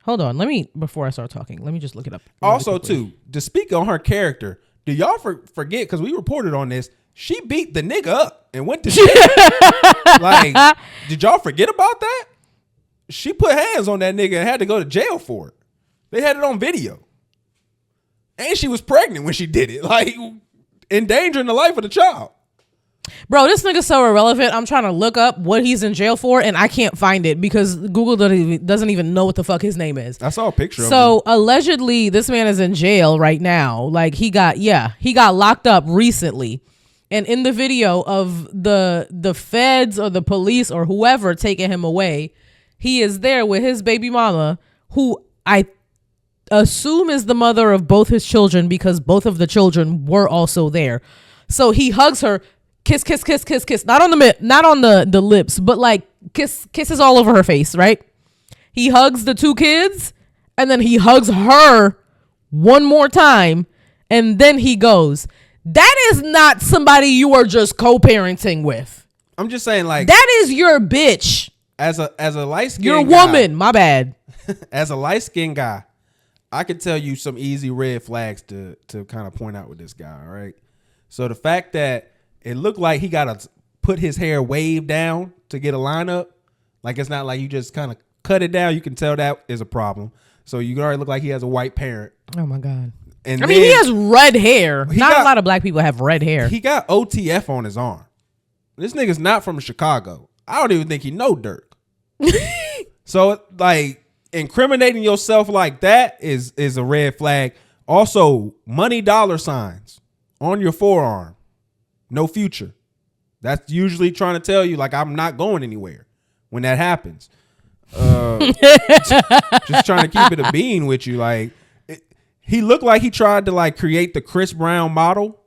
Hold on, before I start talking, let me just look it up. Also, too, to speak on her character, do y'all forget, because we reported on this, she beat the nigga up and went to jail. Like, did y'all forget about that? She put hands on that nigga and had to go to jail for it. They had it on video. And she was pregnant when she did it. Like, endangering the life of the child. Bro, this nigga's so irrelevant. I'm trying to look up what he's in jail for, and I can't find it because Google doesn't even know what the fuck his name is. I saw a picture of him. So allegedly, this man is in jail right now. Like he got locked up recently, and in the video of the feds or the police or whoever taking him away, he is there with his baby mama, who I assume is the mother of both his children because both of the children were also there. So he hugs her. Kiss, kiss, kiss, kiss, kiss. Not on the lips, but like kisses all over her face, right? He hugs the two kids and then he hugs her one more time and then he goes. That is not somebody you are just co-parenting with. I'm just saying, like, that is your bitch. As a light-skinned You're a guy, woman, my bad. As a light-skinned guy, I could tell you some easy red flags to kind of point out with this guy, all right? So the fact that it looked like he got to put his hair waved down to get a lineup. Like, it's not like you just kind of cut it down. You can tell that is a problem. So you can already look like he has a white parent. Oh, my God. And I mean, he has red hair. Not a lot of black people have red hair. He got OTF on his arm. This nigga's not from Chicago. I don't even think he know Dirk. So, like, incriminating yourself like that is a red flag. Also, money dollar signs on your forearm. No future. That's usually trying to tell you, like, I'm not going anywhere when that happens. Just trying to keep it a bean with you. Like, he looked like he tried to, like, create the Chris Brown model.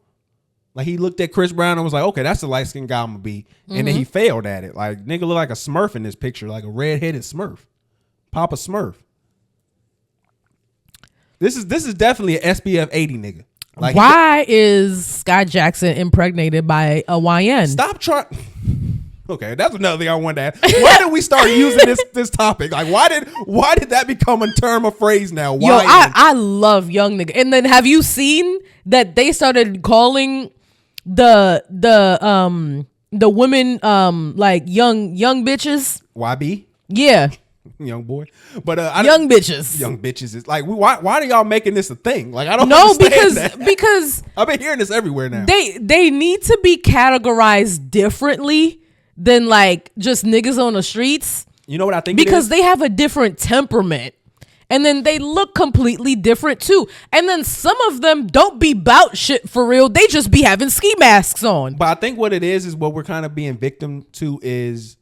Like, he looked at Chris Brown and was like, okay, that's the light-skinned guy I'm going to be. And then he failed at it. Like, nigga look like a Smurf in this picture, like a red-headed Smurf. Papa Smurf. This is definitely an SPF 80 nigga. Like, why is Skai Jackson impregnated by a YN? Stop trying. Okay, that's another thing I wanted to ask. Why did we start using this topic? Like, why did that become a term of phrase now? Why? Yo, I love young nigga. And then have you seen that they started calling the women like young bitches? YB? Yeah. Young boy, but young bitches is like, why are y'all making this a thing? Like, I don't know because I've been hearing this everywhere now. They need to be categorized differently than like just niggas on the streets. You know what I think? Because they have a different temperament, and then they look completely different too. And then some of them don't be bout shit for real. They just be having ski masks on. But I think what it is what we're kind of being victim to is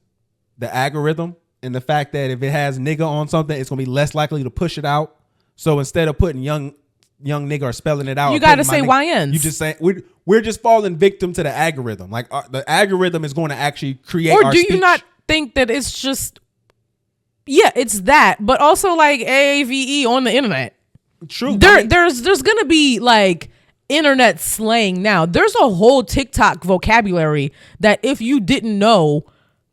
the algorithm. And the fact that if it has nigga on something, it's gonna be less likely to push it out. So instead of putting young nigga or spelling it out, you gotta say YNs. You just say we're just falling victim to the algorithm. Like the algorithm is going to actually create. Or our do speech. you not think that it's just? Yeah, it's that, but also like AAVE on the internet. True. There's gonna be like internet slang now. There's a whole TikTok vocabulary that if you didn't know,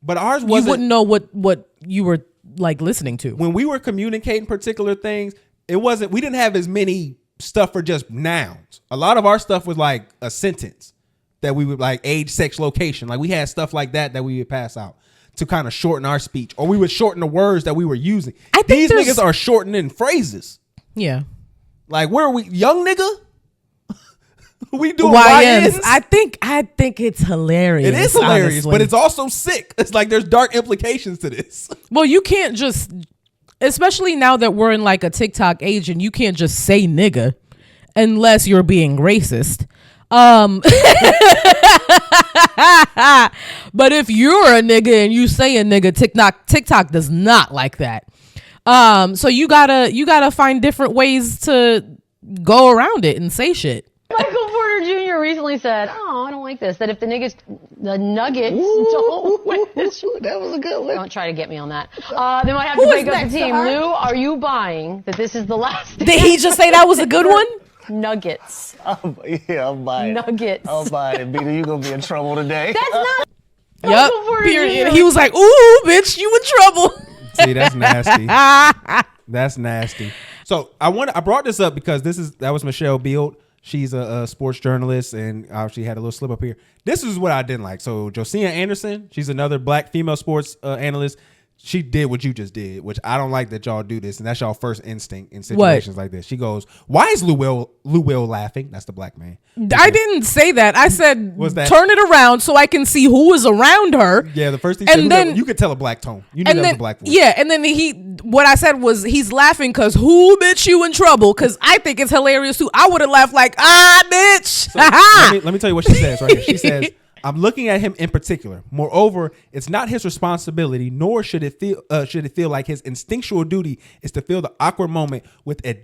but ours wasn't. You wouldn't know what you were like listening to. When we were communicating particular things, it wasn't. We didn't have as many stuff for just nouns. A lot of our stuff was like a sentence that we would like age, sex, location. Like we had stuff like that we would pass out to kind of shorten our speech, or we would shorten the words that we were using. These niggas are shortening phrases. Yeah. Like where are we, young nigga? We do YNs. I think it's hilarious. It is hilarious, honestly. but it's also sick. It's like there's dark implications to this. Well, you can't just, especially now that we're in like a TikTok age, and you can't just say nigga unless you're being racist. But if you're a nigga and you say a nigga, TikTok does not like that. So you gotta find different ways to go around it and say shit. Michael Porter Jr. recently said, "Oh, I don't like this. That if the Nuggets don't win this, that was a good one. Don't try to get me on that. They might have to break up the team. Lou, are you buying that this is the last?" Did he just say that was a good one? Nuggets. Yeah, I'm buying. Nuggets. I'm buying it. Beta, you gonna be in trouble today. That's not. Yep. Period. He was like, "Ooh, bitch, you in trouble." See, that's nasty. That's nasty. So I brought this up because that was Michelle Beard. She's a sports journalist, and she had a little slip up here. This is what I didn't like. So Josiah Anderson, she's another black female sports analyst. She did what you just did, which I don't like that y'all do this, and that's y'all first instinct in situations like this. She goes, "Why is Lou Will laughing?" That's the black man. I didn't say that. I said, turn it around so I can see who is around her. Yeah, the first thing she said, you could tell a black tone. You knew that was a black voice. Yeah, and then what I said was he's laughing because who, bitch, you in trouble? Because I think it's hilarious too. I would have laughed like, bitch. So, let me tell you what she says right here. She says, "I'm looking at him in particular. Moreover, it's not his responsibility, nor should it feel like his instinctual duty is to fill the awkward moment with a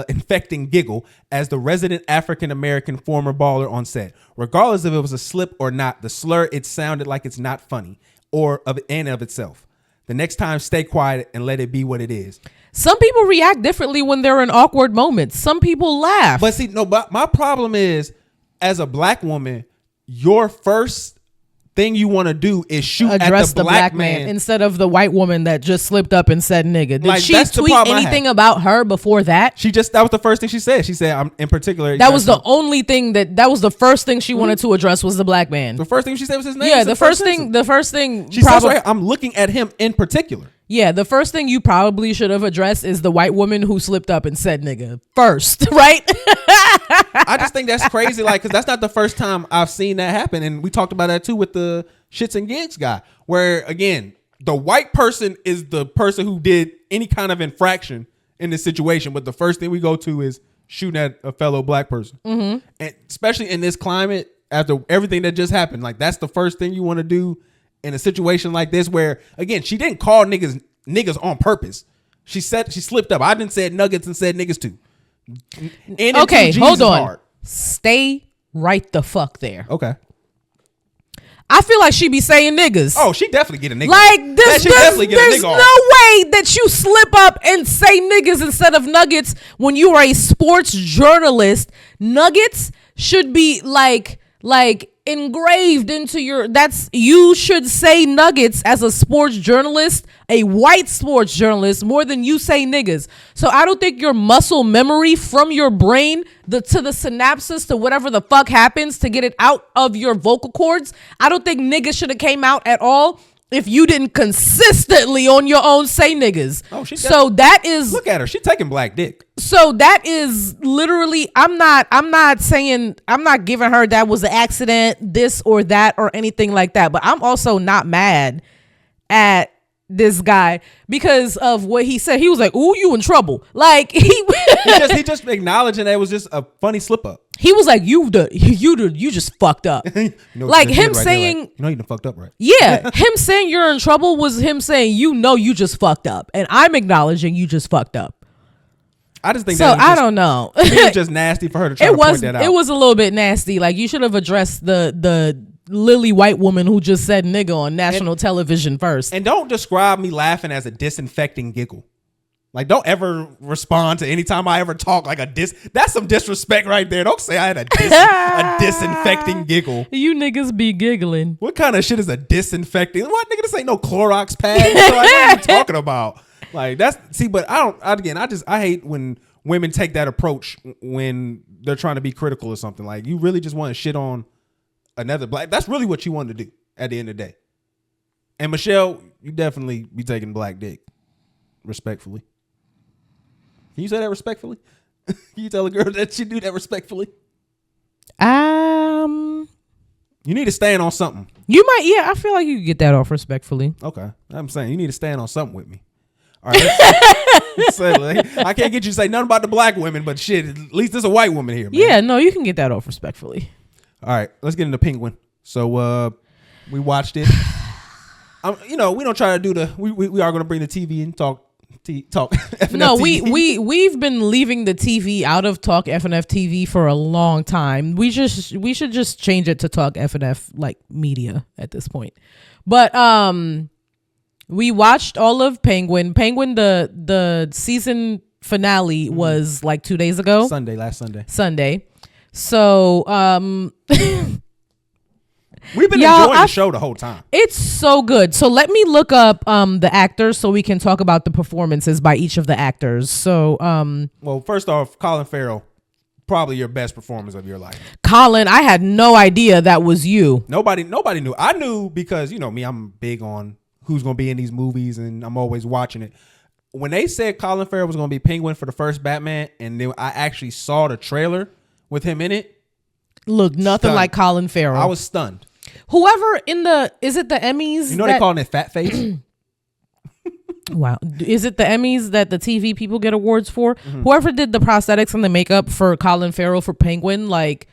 infecting giggle as the resident African-American former baller on set. Regardless if it was a slip or not, the slur, it sounded like it's not funny or of itself. The next time, stay quiet and let it be what it is." Some people react differently when they're in awkward moments. Some people laugh. But see, but my problem is, as a black woman, your first thing you want to do is address the black man instead of the white woman that just slipped up and said nigga. Did she tweet anything about her before that? That was the first thing she said. She said, "I'm in particular." That was the only thing that was the first thing she wanted to address was the black man. The first thing she said was his name. Yeah, the first thing she says right here, "I'm looking at him in particular." Yeah, the first thing you probably should have addressed is the white woman who slipped up and said nigga first, right? I just think that's crazy, like, because that's not the first time I've seen that happen. And we talked about that too with the shits and gigs guy, where again, the white person is the person who did any kind of infraction in this situation. But the first thing we go to is shooting at a fellow black person. Mm-hmm. And especially in this climate, after everything that just happened, like that's the first thing you want to do in a situation like this, where again, she didn't call niggas on purpose. She slipped up. I didn't say nuggets and said niggas too. Okay, hold on. Stay right the fuck there. Okay. I feel like she be saying niggas. Oh, she definitely get a nigga. Like there's no way that you slip up and say niggas instead of nuggets when you are a sports journalist. Nuggets should be like engraved into you should say nuggets as a sports journalist, a white sports journalist, more than you say niggas. So I don't think your muscle memory from your brain to the synapses to whatever the fuck happens to get it out of your vocal cords, I don't think niggas should have came out at all if you didn't consistently on your own say niggas. Oh, so that is, look at her, she taking black dick. So that is literally, I'm not giving her that was an accident, this or that or anything like that. But I'm also not mad at this guy because of what he said. He was like, "Ooh, you in trouble." Like he just acknowledging that it was just a funny slip up. He was like, you just fucked up. Like him saying, like, you done fucked up, right? Yeah, him saying you're in trouble was him saying, you just fucked up, and I'm acknowledging you just fucked up. I just think so. I don't know. It was just nasty for her to try to point that out. It was a little bit nasty. Like you should have addressed the lily white woman who just said nigga on national television first. And don't describe me laughing as a disinfecting giggle. Like, don't ever respond to any time I ever talk like a that's some disrespect right there. Don't say I had a disinfecting giggle. You niggas be giggling. What kind of shit is a disinfecting? What, nigga? This ain't no Clorox pad. So, like, what are you talking about? Like, but I hate when women take that approach when they're trying to be critical or something. Like, you really just want to shit on another black. That's really what you want to do at the end of the day. And Michelle, you definitely be taking black dick. Respectfully. Can you say that respectfully? Can you tell a girl that you do that respectfully? You need to stand on something. You might, yeah. I feel like you can get that off respectfully. Okay, I'm saying you need to stand on something with me. All right, let's say, like, I can't get you to say nothing about the black women, but shit, at least there's a white woman here, man. Yeah, no, you can get that off respectfully. All right, let's get into Penguin. So we watched it. We don't try to do we are going to bring the TV and talk FNF No, TV. we've been leaving the TV out of Talk FNF TV for a long time. We should just change it to Talk FNF like media at this point. But we watched all of Penguin. Penguin, the season finale was like 2 days ago. Last Sunday. Sunday. So we've been enjoying the show the whole time. It's so good. So let me look up the actors so we can talk about the performances by each of the actors. So well, first off, Colin Farrell, probably your best performance of your life. Colin, I had no idea that was you. Nobody knew. I knew because you know me, I'm big on who's going to be in these movies and I'm always watching it. When they said Colin Farrell was going to be Penguin for the first Batman and then I actually saw the trailer with him in it. Look, nothing like Colin Farrell. I was stunned. Whoever is it the Emmys? You know they calling it fat face? Wow. Is it the Emmys that the TV people get awards for? Mm-hmm. Whoever did the prosthetics and the makeup for Colin Farrell for Penguin, like,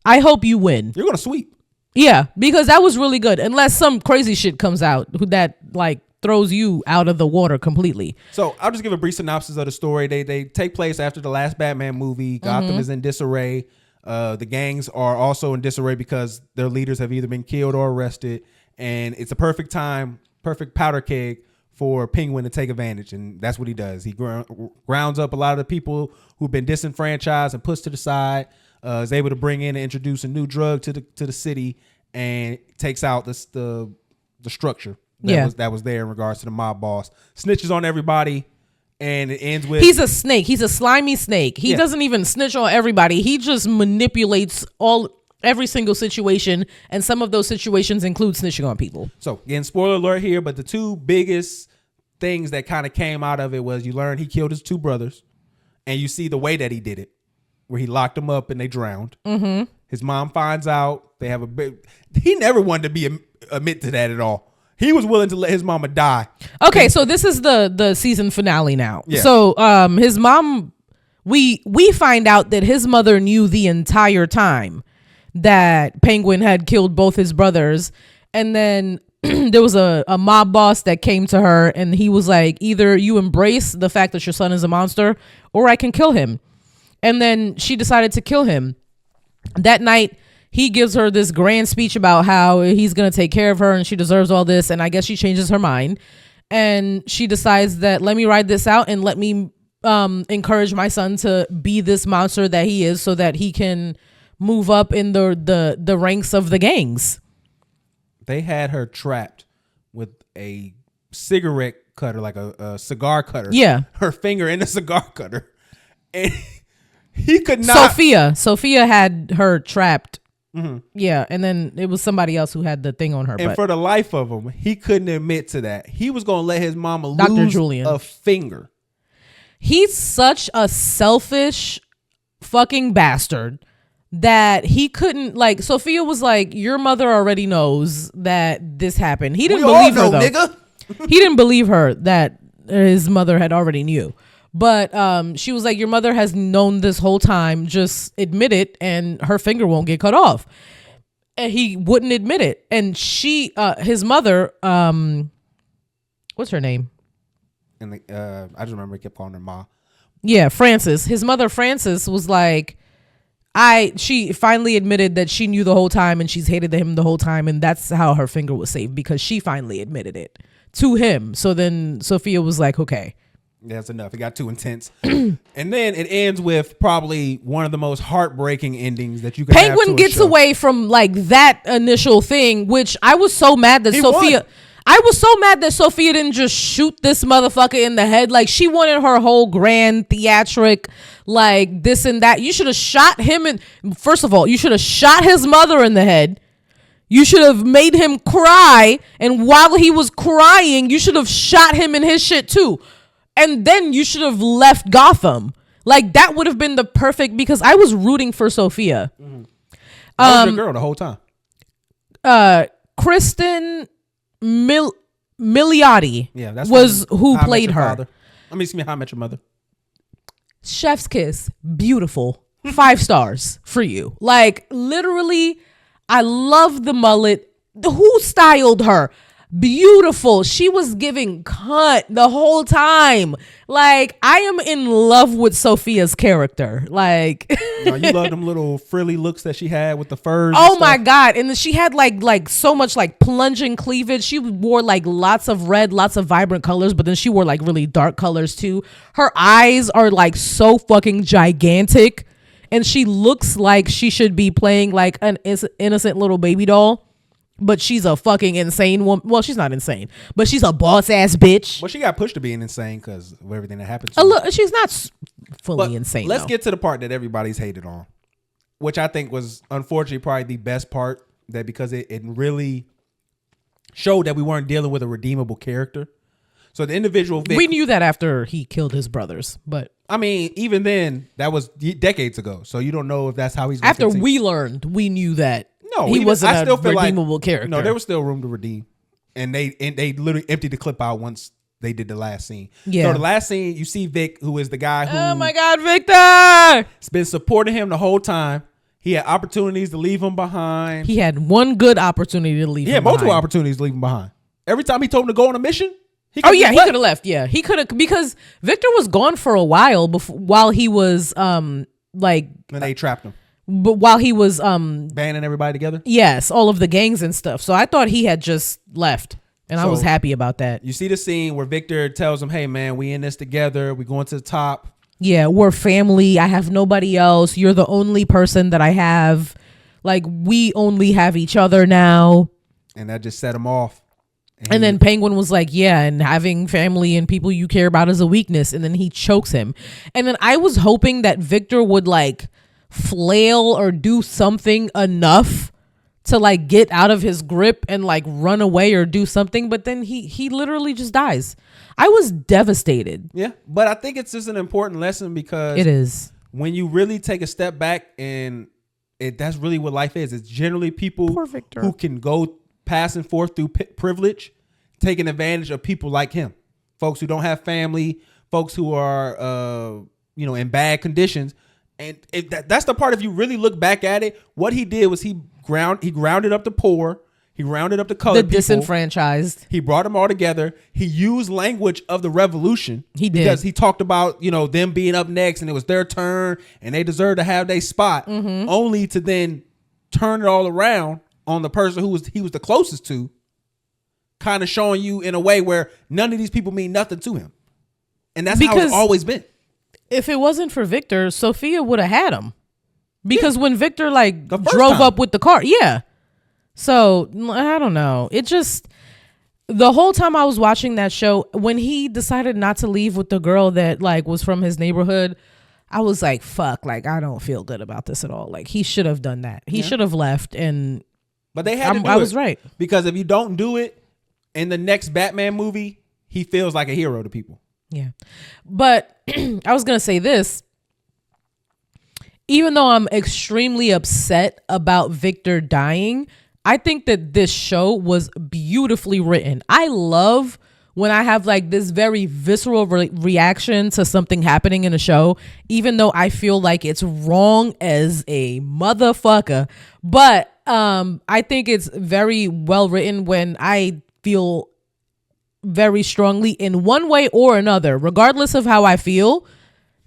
I hope you win. You're going to sweep. Yeah, because that was really good. Unless some crazy shit comes out that like throws you out of the water completely. So I'll just give a brief synopsis of the story. They take place after the last Batman movie. Gotham is in disarray. The gangs are also in disarray because their leaders have either been killed or arrested. And it's a perfect powder keg for Penguin to take advantage. And that's what he does. He grounds up a lot of the people who've been disenfranchised and pushed to the side. Is able to bring in and introduce a new drug to the city and takes out the structure that was there in regards to the mob boss. Snitches on everybody. And it ends with he's a snake. He's a slimy snake. He doesn't even snitch on everybody. He just manipulates every single situation, and some of those situations include snitching on people. So again, spoiler alert here, but the two biggest things that kind of came out of it was you learn he killed his two brothers, and you see the way that he did it, where he locked them up and they drowned. Mm-hmm. His mom finds out. They have he never wanted to admit to that at all. He was willing to let his mama die. Okay, so this is the season finale now. Yeah. So his mom, we find out that his mother knew the entire time that Penguin had killed both his brothers. And then there was a mob boss that came to her and he was like, either you embrace the fact that your son is a monster or I can kill him. And then she decided to kill him. That night, he gives her this grand speech about how he's going to take care of her and she deserves all this. And I guess she changes her mind. And she decides that let me ride this out and let me encourage my son to be this monster that he is so that he can move up in the ranks of the gangs. They had her trapped with a cigarette cutter, like a cigar cutter. Yeah. Her finger in the cigar cutter. And he could not. Sophia had her trapped. Mm-hmm. Yeah, and then it was somebody else who had the thing on her. And for the life of him, he couldn't admit to that. He was going to let his mama Dr. lose Julian. a finger. He's such a selfish fucking bastard that he couldn't, like, Sophia was like, your mother already knows that this happened. He didn't believe her, though. Nigga. He didn't believe her that his mother had already knew. But she was like, your mother has known this whole time. Just admit it and her finger won't get cut off. And he wouldn't admit it. And his mother, what's her name? And I just remember he kept calling her Ma. Yeah, Frances. His mother, Frances, was like, she finally admitted that she knew the whole time and she's hated him the whole time. And that's how her finger was saved because she finally admitted it to him. So then Sophia was like, okay, That's enough. It got too intense. And then it ends with probably one of the most heartbreaking endings that you can have Penguin to a gets show. away from like that initial thing, which I was so mad that He Sophia won. I was so mad that Sophia didn't just shoot this motherfucker in the head. Like, she wanted her whole grand theatric, like this and that. You should have shot him first of all, you should have shot his mother in the head. You should have made him cry, and while he was crying, you should have shot him in his shit too. And then you should have left Gotham. Like, that would have been the perfect, because I was rooting for Sophia. That was your girl the whole time. Kristen Milioti was who played her. Let me see How I Met Your Mother. Chef's kiss. Beautiful. 5 stars for you. Like, literally, I love the mullet. Who styled her? Beautiful. She was giving cunt the whole time. Like, I am in love with Sophia's character. Like, No, you love them little frilly looks that she had with the furs. oh my God. And then she had like so much like plunging cleavage. She wore like lots of red, lots of vibrant colors, but then she wore like really dark colors too. Her eyes are like so fucking gigantic, and she looks like she should be playing like an innocent little baby doll. But she's a fucking insane woman. Well, she's not insane, but she's a boss ass bitch. Well, she got pushed to being insane because of everything that happened to her. She's not fully insane. Let's though. get to the part that everybody's hated on, which I think was unfortunately probably the best part, that because it really showed that we weren't dealing with a redeemable character. So the individual Vic, we knew that after he killed his brothers, but I mean, even then, that was decades ago. So you don't know if that's how he's gonna after continue. we learned, we knew that No, he wasn't a redeemable character. No, there was still room to redeem, and they literally emptied the clip out once they did the last scene. Yeah. So the last scene, you see Vic, who is the guy who Oh my God, Victor! Has been supporting him the whole time. He had opportunities to leave him behind. He had one good opportunity to leave. He had multiple opportunities to leave him behind. Every time he told him to go on a mission, he could have left. Yeah, he could have, because Victor was gone for a while while he was when they trapped him. But while he was banding everybody together. Yes, all of the gangs and stuff. So I thought he had just left, and I was happy about that. You see the scene where Victor tells him, "Hey man, we in this together. We going to the top. Yeah, we're family. I have nobody else. You're the only person that I have. Like, we only have each other now." And that just set him off. And then Penguin was like, yeah, and having family and people you care about is a weakness. And then he chokes him. And then I was hoping that Victor would like flail or do something enough to like get out of his grip and like run away or do something. But then he literally just dies. I was devastated. Yeah, but I think it's just an important lesson, because it is when you really take a step back, and that's really what life is. It's generally people who can go pass and forth through privilege, taking advantage of people like him, folks who don't have family, folks who are in bad conditions. And that's the part, if you really look back at it, what he did was he grounded up the poor, he rounded up the colored people, disenfranchised. He brought them all together. He used language of the revolution. He did, because he talked about them being up next and it was their turn and they deserved to have their spot, only to then turn it all around on the person he was the closest to, kind of showing you in a way where none of these people mean nothing to him. And that's how it's always been. If it wasn't for Victor, Sophia would have had him. Because when Victor drove time up with the car, yeah. So I don't know. It just, the whole time I was watching that show, when he decided not to leave with the girl that like was from his neighborhood, I was like, fuck, like I don't feel good about this at all. Like he should have done that. He should have left. But they had to do it. I was right. Because if you don't do it in the next Batman movie, he feels like a hero to people. Yeah. But I was going to say this. Even though I'm extremely upset about Victor dying, I think that this show was beautifully written. I love when I have like this very visceral reaction to something happening in a show, even though I feel like it's wrong as a motherfucker. But I think it's very well written when I feel very strongly in one way or another, regardless of how I feel.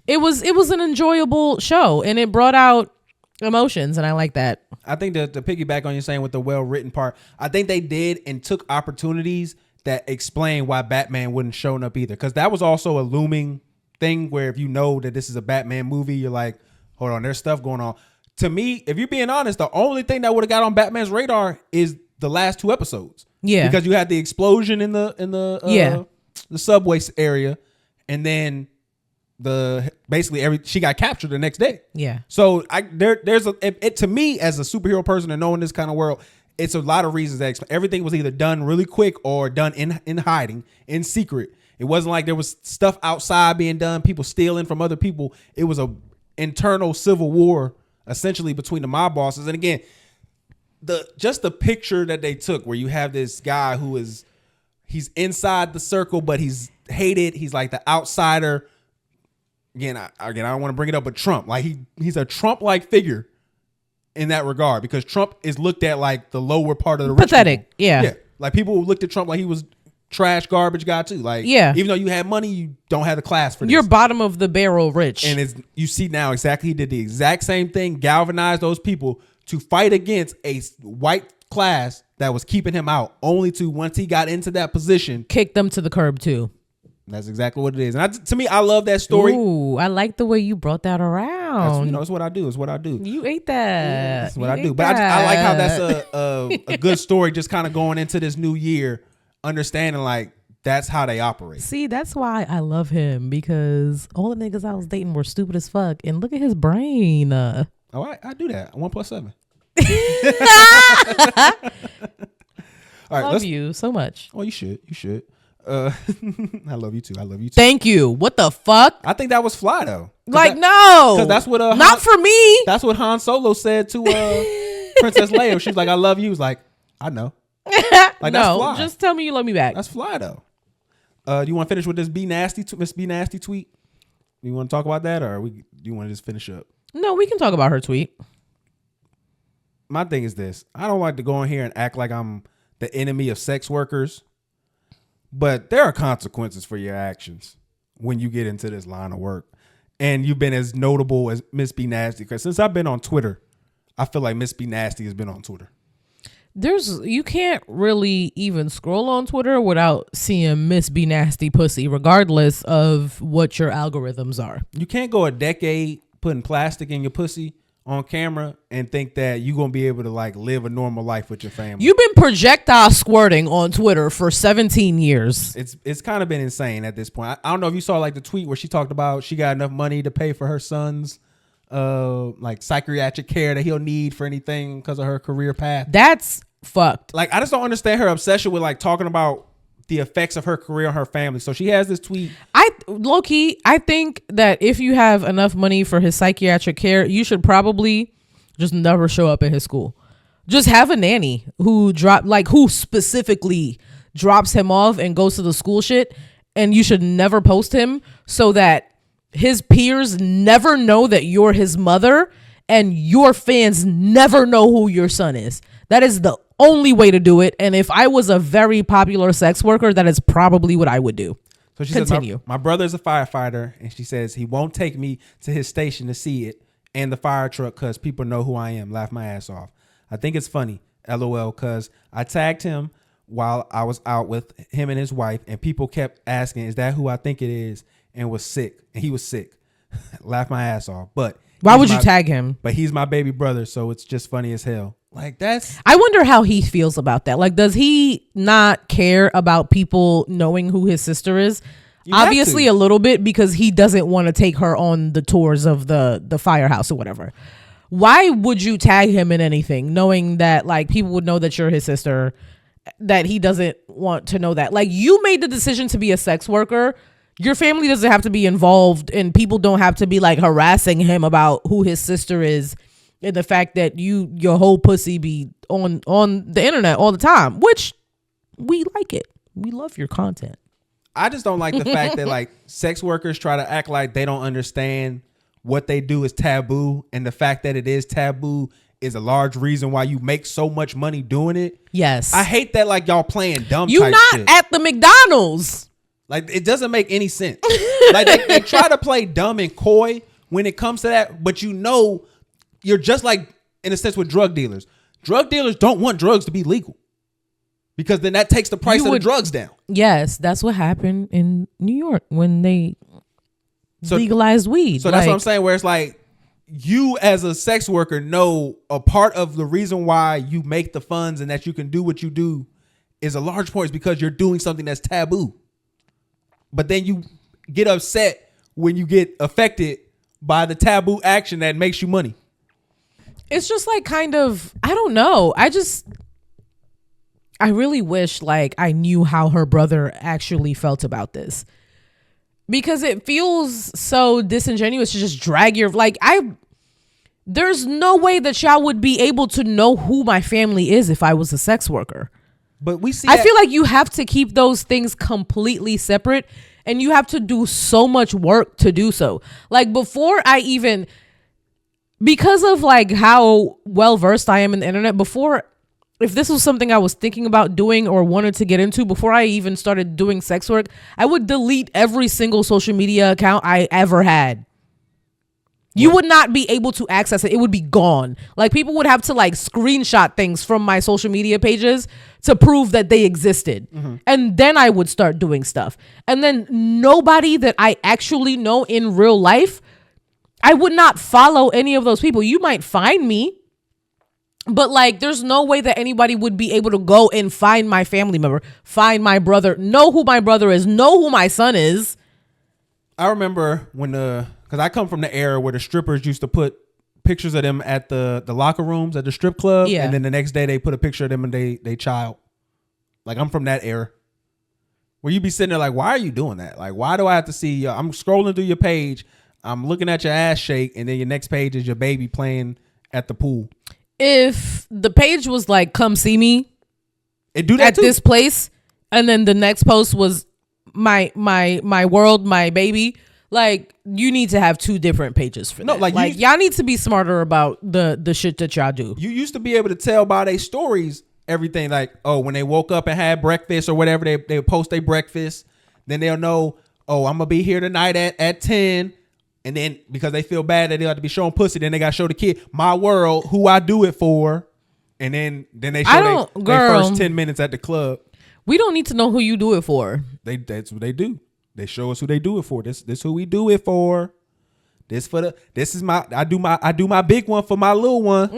It was an enjoyable show, and it brought out emotions, and I like that. I think to piggyback on you saying with the well-written part, I think they did and took opportunities that explain why Batman wouldn't shown up either. Because that was also a looming thing where if you know that this is a Batman movie, you're like, hold on, there's stuff going on. To me, if you're being honest, the only thing that would have got on Batman's radar is the last 2 episodes. Yeah. Because you had the explosion in the subway area, and then she got captured the next day. Yeah. So to me as a superhero person and knowing this kind of world, it's a lot of reasons that everything was either done really quick or done in hiding, in secret. It wasn't like there was stuff outside being done, people stealing from other people. It was a internal civil war essentially between the mob bosses. And again, the picture that they took where you have this guy he's inside the circle, but he's hated. He's like the outsider. Again, I don't want to bring it up, but Trump, like he's a Trump-like figure in that regard, because Trump is looked at like the lower part of the rich pathetic people. Yeah, like people looked at Trump like he was trash, garbage guy too. Like, even though you had money, you don't have the class for this. You're bottom of the barrel rich. And you see now exactly, he did the exact same thing, galvanized those people to fight against a white class that was keeping him out, only to, once he got into that position, kick them to the curb too. That's exactly what it is. And to me, I love that story. Ooh, I like the way you brought that around. It's what I do. It's what I do. You ate that. That's what I do. But I like how that's a good story, just kind of going into this new year, understanding like that's how they operate. See, that's why I love him, because all the niggas I was dating were stupid as fuck. And look at his brain. Oh, I do that. 1 + 7. All right, love you so much. Oh, you should. I love you too. Thank you. What the fuck? I think that was fly though. Like, no, because that's what not for me. That's what Han Solo said to Princess Leia. She's like, "I love you." He was like, "I know." Like, no, that's fly. just tell me you love me back. That's fly though. Do you want to finish with this Miss B Nasty tweet? Do you want to talk about that, or do you want to just finish up? No, we can talk about her tweet. My thing is this: I don't like to go in here and act like I'm the enemy of sex workers. But there are consequences for your actions when you get into this line of work. And you've been as notable as Miss B Nasty. Because since I've been on Twitter, I feel like Miss B Nasty has been on Twitter. You can't really even scroll on Twitter without seeing Miss B Nasty pussy, regardless of what your algorithms are. You can't go a decade putting plastic in your pussy on camera and think that you're going to be able to like live a normal life with your family. You've been projectile squirting on Twitter for 17 years. It's kind of been insane at this point. I don't know if you saw like the tweet where she talked about she got enough money to pay for her son's like psychiatric care that he'll need for anything because of her career path. That's fucked. Like, I just don't understand her obsession with like talking about the effects of her career on her family. So she has this tweet. I think that if you have enough money for his psychiatric care, you should probably just never show up at his school. Just have a nanny who specifically drops him off and goes to the school shit. And you should never post him so that his peers never know that you're his mother and your fans never know who your son is. That is the only way to do it. And if I was a very popular sex worker, that is probably what I would do. So she Continue. says, my brother's a firefighter, and she says he won't take me to his station to see it and the fire truck because people know who I am. Laugh my ass off. I think it's funny, LOL, because I tagged him while I was out with him and his wife, and people kept asking, is that who I think it is? And was sick. And he was sick. Laugh my ass off. But why would you tag him? But he's my baby brother, so it's just funny as hell. Like, I wonder how he feels about that. Like, does he not care about people knowing who his sister is? Obviously a little bit, because he doesn't want to take her on the tours of the firehouse or whatever. Why would you tag him in anything knowing that like people would know that you're his sister, that he doesn't want to know that? Like, you made the decision to be a sex worker. Your family doesn't have to be involved, and people don't have to be like harassing him about who his sister is. And the fact that your whole pussy be on the internet all the time, which we like it. We love your content. I just don't like the fact that like sex workers try to act like they don't understand what they do is taboo. And the fact that it is taboo is a large reason why you make so much money doing it. Yes. I hate that like y'all playing dumb You type not shit. at the McDonald's. Like, it doesn't make any sense. Like they try to play dumb and coy when it comes to that, but you know, you're just like in a sense with drug dealers. Drug dealers don't want drugs to be legal. because then that takes the price of the drugs down. Yes, that's what happened in New York when they legalized weed. So that's what I'm saying, where it's like, you as a sex worker know a part of the reason why you make the funds and that you can do what you do is a large point is because you're doing something that's taboo. But then you get upset when you get affected by the taboo action that makes you money. It's just like kind of, I don't know. I really wish like I knew how her brother actually felt about this, because it feels so disingenuous to just drag your, like, there's no way that y'all would be able to know who my family is if I was a sex worker. But we see, I feel like you have to keep those things completely separate, and you have to do so much work to do so. Like before I even, because of like how well versed I am in the internet, before, if this was something I was thinking about doing or wanted to get into, before I even started doing sex work, I would delete every single social media account I ever had. You would not be able to access it. It would be gone. Like people would have to like screenshot things from my social media pages to prove that they existed. Mm-hmm. And then I would start doing stuff. And then nobody that I actually know in real life, I would not follow any of those people. You might find me, but like there's no way that anybody would be able to go and find my family member, find my brother, know who my brother is, know who my son is. I remember when because I come from the era where the strippers used to put pictures of them at the locker rooms at the strip club, and then the next day they put a picture of them and they child. Like I'm from that era where you be sitting there like, why are you doing that? Like, why do I have to see you? I'm scrolling through your page, I'm looking at your ass shake, and then your next page is your baby playing at the pool. If the page was like, come see me, it do that at this place, and then the next post was my world, my baby, like you need to have two different pages for that. Like y'all need to be smarter about the shit that y'all do. You used to be able to tell by their stories everything, like, oh, when they woke up and had breakfast or whatever, they post their breakfast, then they'll know, oh, I'm gonna be here tonight at 10. And then because they feel bad that they have to be showing pussy, then they got to show the kid my world, who I do it for. And then they show their first 10 minutes at the club. We don't need to know who you do it for. That's what they do. They show us who they do it for. This who we do it for. I do my big one for my little one.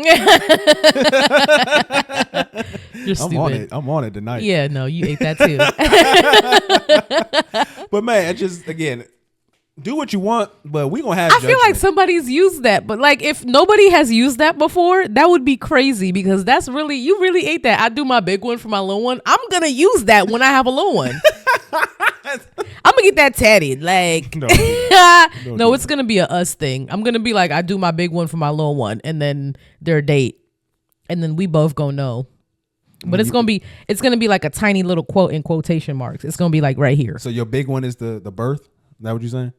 You're stupid. I'm on it tonight. Yeah, no, you ate that too. But man, just again, do what you want, but we gonna have. I feel like somebody's used that, but like if nobody has used that before, that would be crazy, because that's really, you really ate that. I do my big one for my little one. I'm gonna use that when I have a little one. I'm gonna get that tatted. Like no, it's gonna be a us thing. I'm gonna be like, I do my big one for my little one, and then their date, and then we both gonna know. But it's gonna be like a tiny little quote in quotation marks. It's gonna be like right here. So your big one is the birth? Is that what you're saying?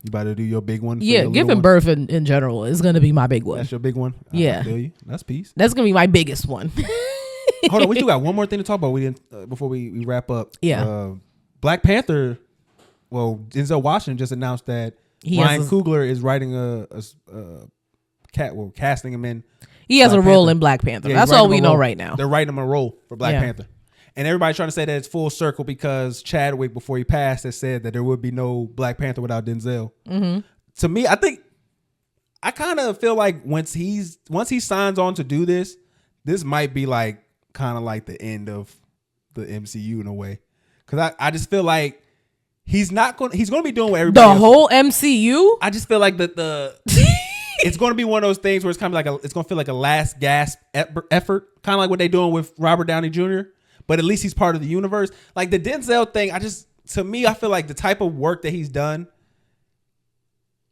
You about to do your big one? Yeah, giving birth in general is going to be my big one. That's your big one? Yeah. I feel you. That's peace. That's going to be my biggest one. Hold on, we do got one more thing to talk about. We didn't before we wrap up. Yeah. Black Panther, well, Denzel Washington just announced that Ryan Coogler is writing casting him in. He has a role in Black Panther. That's all we know right now. They're writing him a role for Black Panther. And everybody's trying to say that it's full circle because Chadwick, before he passed, has said that there would be no Black Panther without Denzel. Mm-hmm. To me, I kind of feel like once he signs on to do this might be like kind of like the end of the MCU in a way. Because I just feel like he's going to be doing what everybody else. The whole MCU? I just feel like the it's going to be one of those things where it's kind of like it's going to feel like a last gasp effort, kind of like what they're doing with Robert Downey Jr., but at least he's part of the universe. Like the Denzel thing, I feel like the type of work that he's done.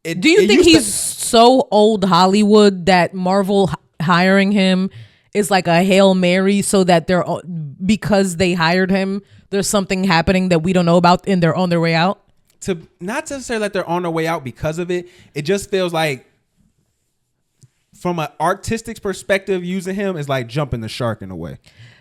Do you think he's so old Hollywood that Marvel hiring him is like a Hail Mary, so that because they hired him, there's something happening that we don't know about and they're on their way out? Not necessarily that they're on their way out because of it. It just feels like from an artistic perspective, using him is like jumping the shark in a way.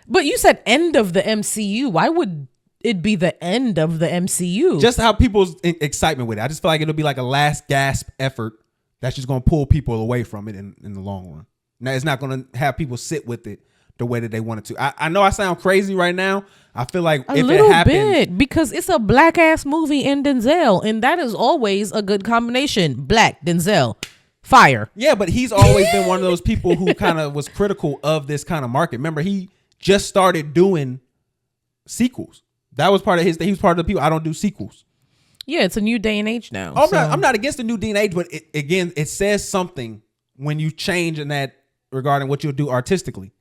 But you said end of the MCU. Why would it be the end of the MCU? Just how people's excitement with it. I just feel like it'll be like a last gasp effort that's just going to pull people away from it in the long run. Now, it's not going to have people sit with it the way that they wanted to. I know I sound crazy right now. I feel like a if little it happened, bit, because it's a black ass movie in Denzel, and that is always a good combination. Black Denzel, fire. Yeah, but he's always been one of those people who kind of was critical of this kind of market. Remember, he just started doing sequels. That was part of his thing. He was part of the people. I don't do sequels. Yeah, it's a new day and age now. I'm not against the new day and age, but it says something when you change in that regarding what you'll do artistically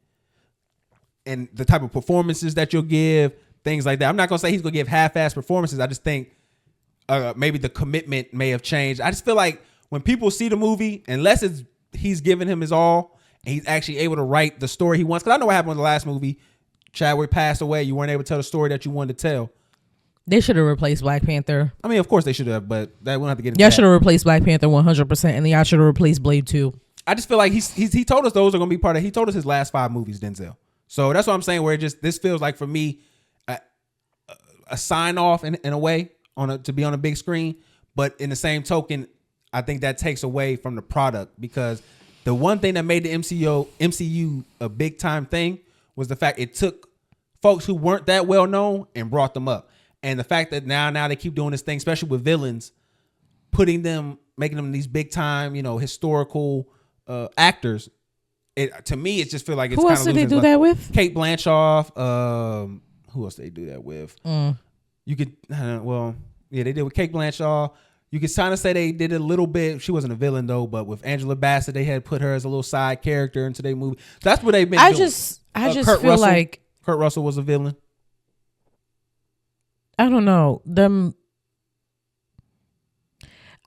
and the type of performances that you'll give, things like that. I'm not gonna say he's gonna give half-ass performances. I just think maybe the commitment may have changed. I just feel like when people see the movie, unless he's giving him his all and he's actually able to write the story he wants. Because I know what happened in the last movie. Chadwick passed away. You weren't able to tell the story that you wanted to tell. They should have replaced Black Panther. I mean, of course they should have, but that we don't have to get into Y'all that. should have replaced Black Panther 100%, and then y'all should have replaced Blade 2. I just feel like he told us those are going to be part of. He told us his last 5 movies, Denzel. So that's what I'm saying. Where this feels like for me a sign off in a way to be on a big screen, but in the same token, I think that takes away from the product, because the one thing that made the MCU a big time thing was the fact it took folks who weren't that well known and brought them up. And the fact that now they keep doing this thing, especially with villains, making them these big time, historical actors. To me, it just feel like it's who kind else of did they do that with? Kate Blanchett. Who else they do that with? You could, they did with Kate Blanchett. You could kind of say they did a little bit. She wasn't a villain though, but with Angela Bassett, they had put her as a little side character into their movie. That's what they've been doing. I just Kurt feel Russell, like Kurt Russell was a villain. I don't know them.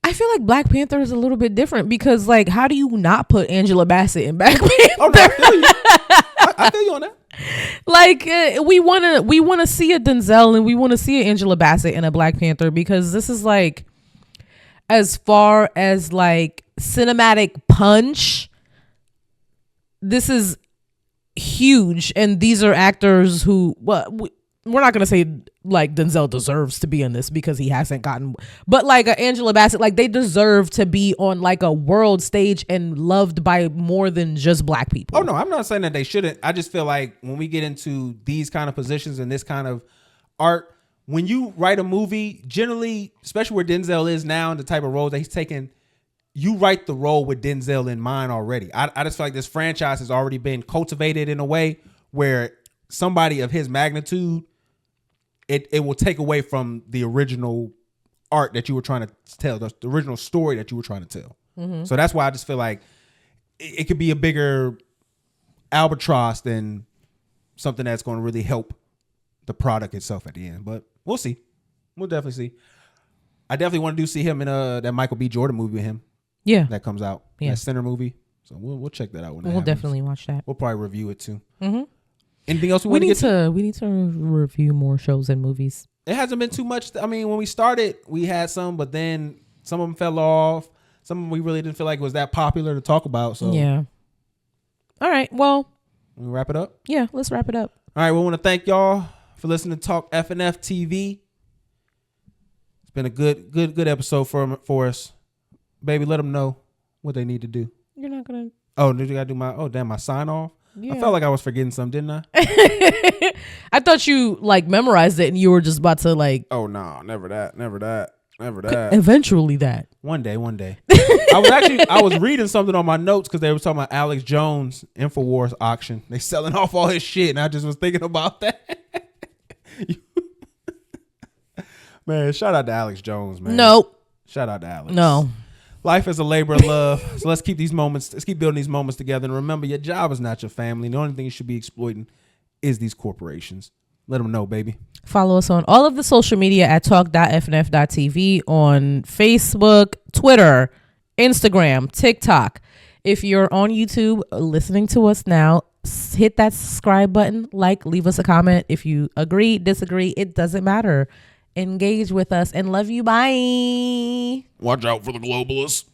I feel like Black Panther is a little bit different because, like, how do you not put Angela Bassett in Black Panther? Oh, no, I feel you. I feel you on that. Like, we want to see a Denzel and we want to see an Angela Bassett in a Black Panther, because this is like, as far as like cinematic punch, this is huge, and these are actors who, we're not gonna say like Denzel deserves to be in this because he hasn't gotten, but like Angela Bassett, like they deserve to be on like a world stage and loved by more than just Black people. Oh no, I'm not saying that they shouldn't. I just feel like when we get into these kind of positions and this kind of art, when you write a movie, generally, especially where Denzel is now and the type of roles that he's taking, you write the role with Denzel in mind already. I just feel like this franchise has already been cultivated in a way where somebody of his magnitude, it will take away from the original art that you were trying to tell, the original story that you were trying to tell. Mm-hmm. So that's why I just feel like it could be a bigger albatross than something that's going to really help the product itself at the end. But we'll see. We'll definitely see. I definitely want to see him in that Michael B. Jordan movie with him. Yeah, that comes out. Yeah, that Sinner movie. So we'll check that out when we'll definitely watch that. We'll probably review it too. Mm-hmm. Anything else we need to? We need to review more shows and movies. It hasn't been too much. I mean, when we started, we had some, but then some of them fell off. Some of them we really didn't feel like it was that popular to talk about. So yeah. All right. Well, we wrap it up. Yeah, let's wrap it up. All right. We want to thank y'all for listening to Talk FNF TV. It's been a good episode for us. Baby, let them know what they need to do. You're not gonna. Oh, did you gotta do my sign off? Yeah. I felt like I was forgetting something, didn't I? I thought you like memorized it and you were just about to like. Oh no, never that. Eventually that. One day. I was reading something on my notes because they were talking about Alex Jones InfoWars auction. They selling off all his shit, and I just was thinking about that. Man, shout out to Alex Jones, man. Nope. Shout out to Alex. No. Life is a labor of love. So let's keep building these moments together. And remember, your job is not your family. The only thing you should be exploiting is these corporations. Let them know, baby. Follow us on all of the social media at talk.fnf.tv on Facebook, Twitter, Instagram, TikTok. If you're on YouTube listening to us now, hit that subscribe button, leave us a comment. If you agree, disagree, it doesn't matter. Engage with us and love you. Bye. Watch out for the globalists.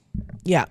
Yeah.